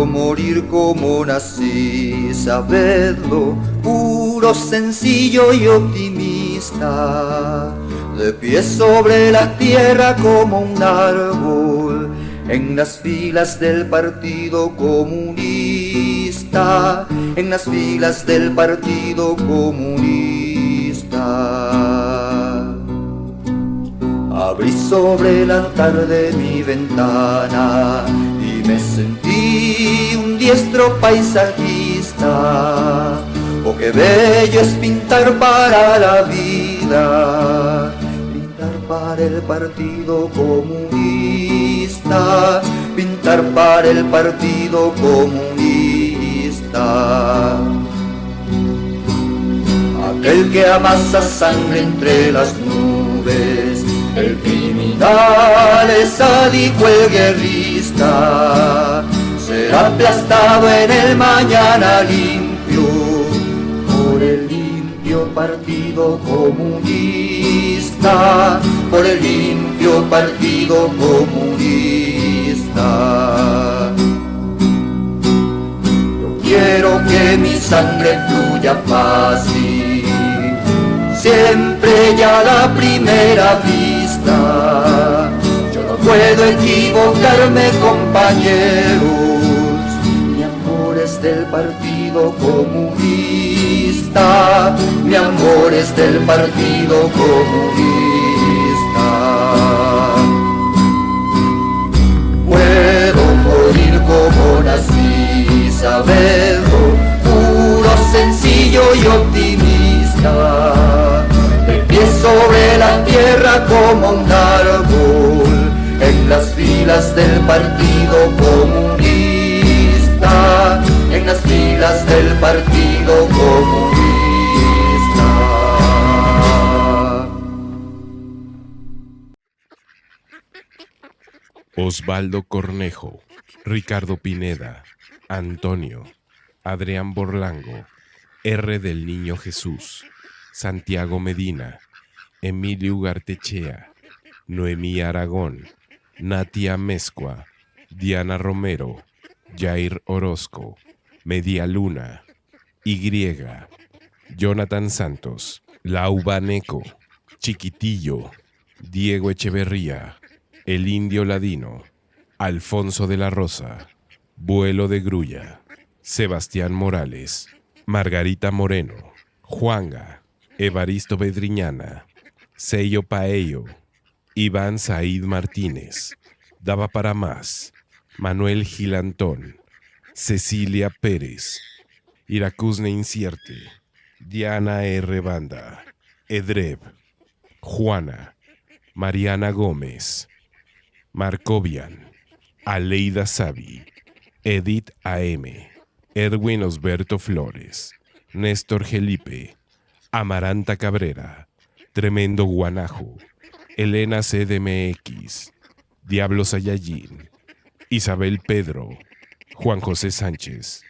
Speaker 5: Morir como nací, sabedlo, puro, sencillo y optimista, de pie sobre la tierra como un árbol, en las filas del Partido Comunista, en las filas del Partido Comunista. Abrí sobre el altar de mi ventana y me sentí un diestro paisajista. Oh, qué bello es pintar para la vida, pintar para el Partido Comunista, pintar para el Partido Comunista. Aquel que amasa sangre entre las nubes, el criminal, el sádico, el guerrista, será aplastado en el mañana limpio por el limpio Partido Comunista, por el limpio Partido Comunista. Yo quiero que mi sangre fluya fácil, siempre ya la primera vista. Yo no puedo equivocarme, compañeros. Mi amor es del Partido Comunista, mi amor es del Partido Comunista. Puedo morir como nací, sabedlo, puro, sencillo y optimista, de pie sobre la tierra como un árbol, en las filas del Partido Comunista, en las filas del Partido Comunista.
Speaker 2: Osvaldo Cornejo, Ricardo Pineda, Antonio, Adrián Borlango, R. del Niño Jesús, Santiago Medina, Emilio Ugartechea, Noemí Aragón, Natia Mezcua, Diana Romero, Jair Orozco, Media Luna, Y, Jonathan Santos, Lauba Neco, Chiquitillo, Diego Echeverría, El Indio Ladino, Alfonso de la Rosa, Vuelo de Grulla, Sebastián Morales, Margarita Moreno, Juanga, Evaristo Bedriñana, Sello Paello, Iván Said Martínez, Daba para Más, Manuel Gilantón, Cecilia Pérez, Iracusne Incierte, Diana R. Banda, Edreb, Juana, Mariana Gómez, Marcovian, Aleida Savi, Edith A.M., Edwin Osberto Flores, Néstor Gelipe, Amaranta Cabrera, Tremendo Guanajo, Elena CDMX, Diablo Sayayín, Isabel Pedro, Juan José Sánchez,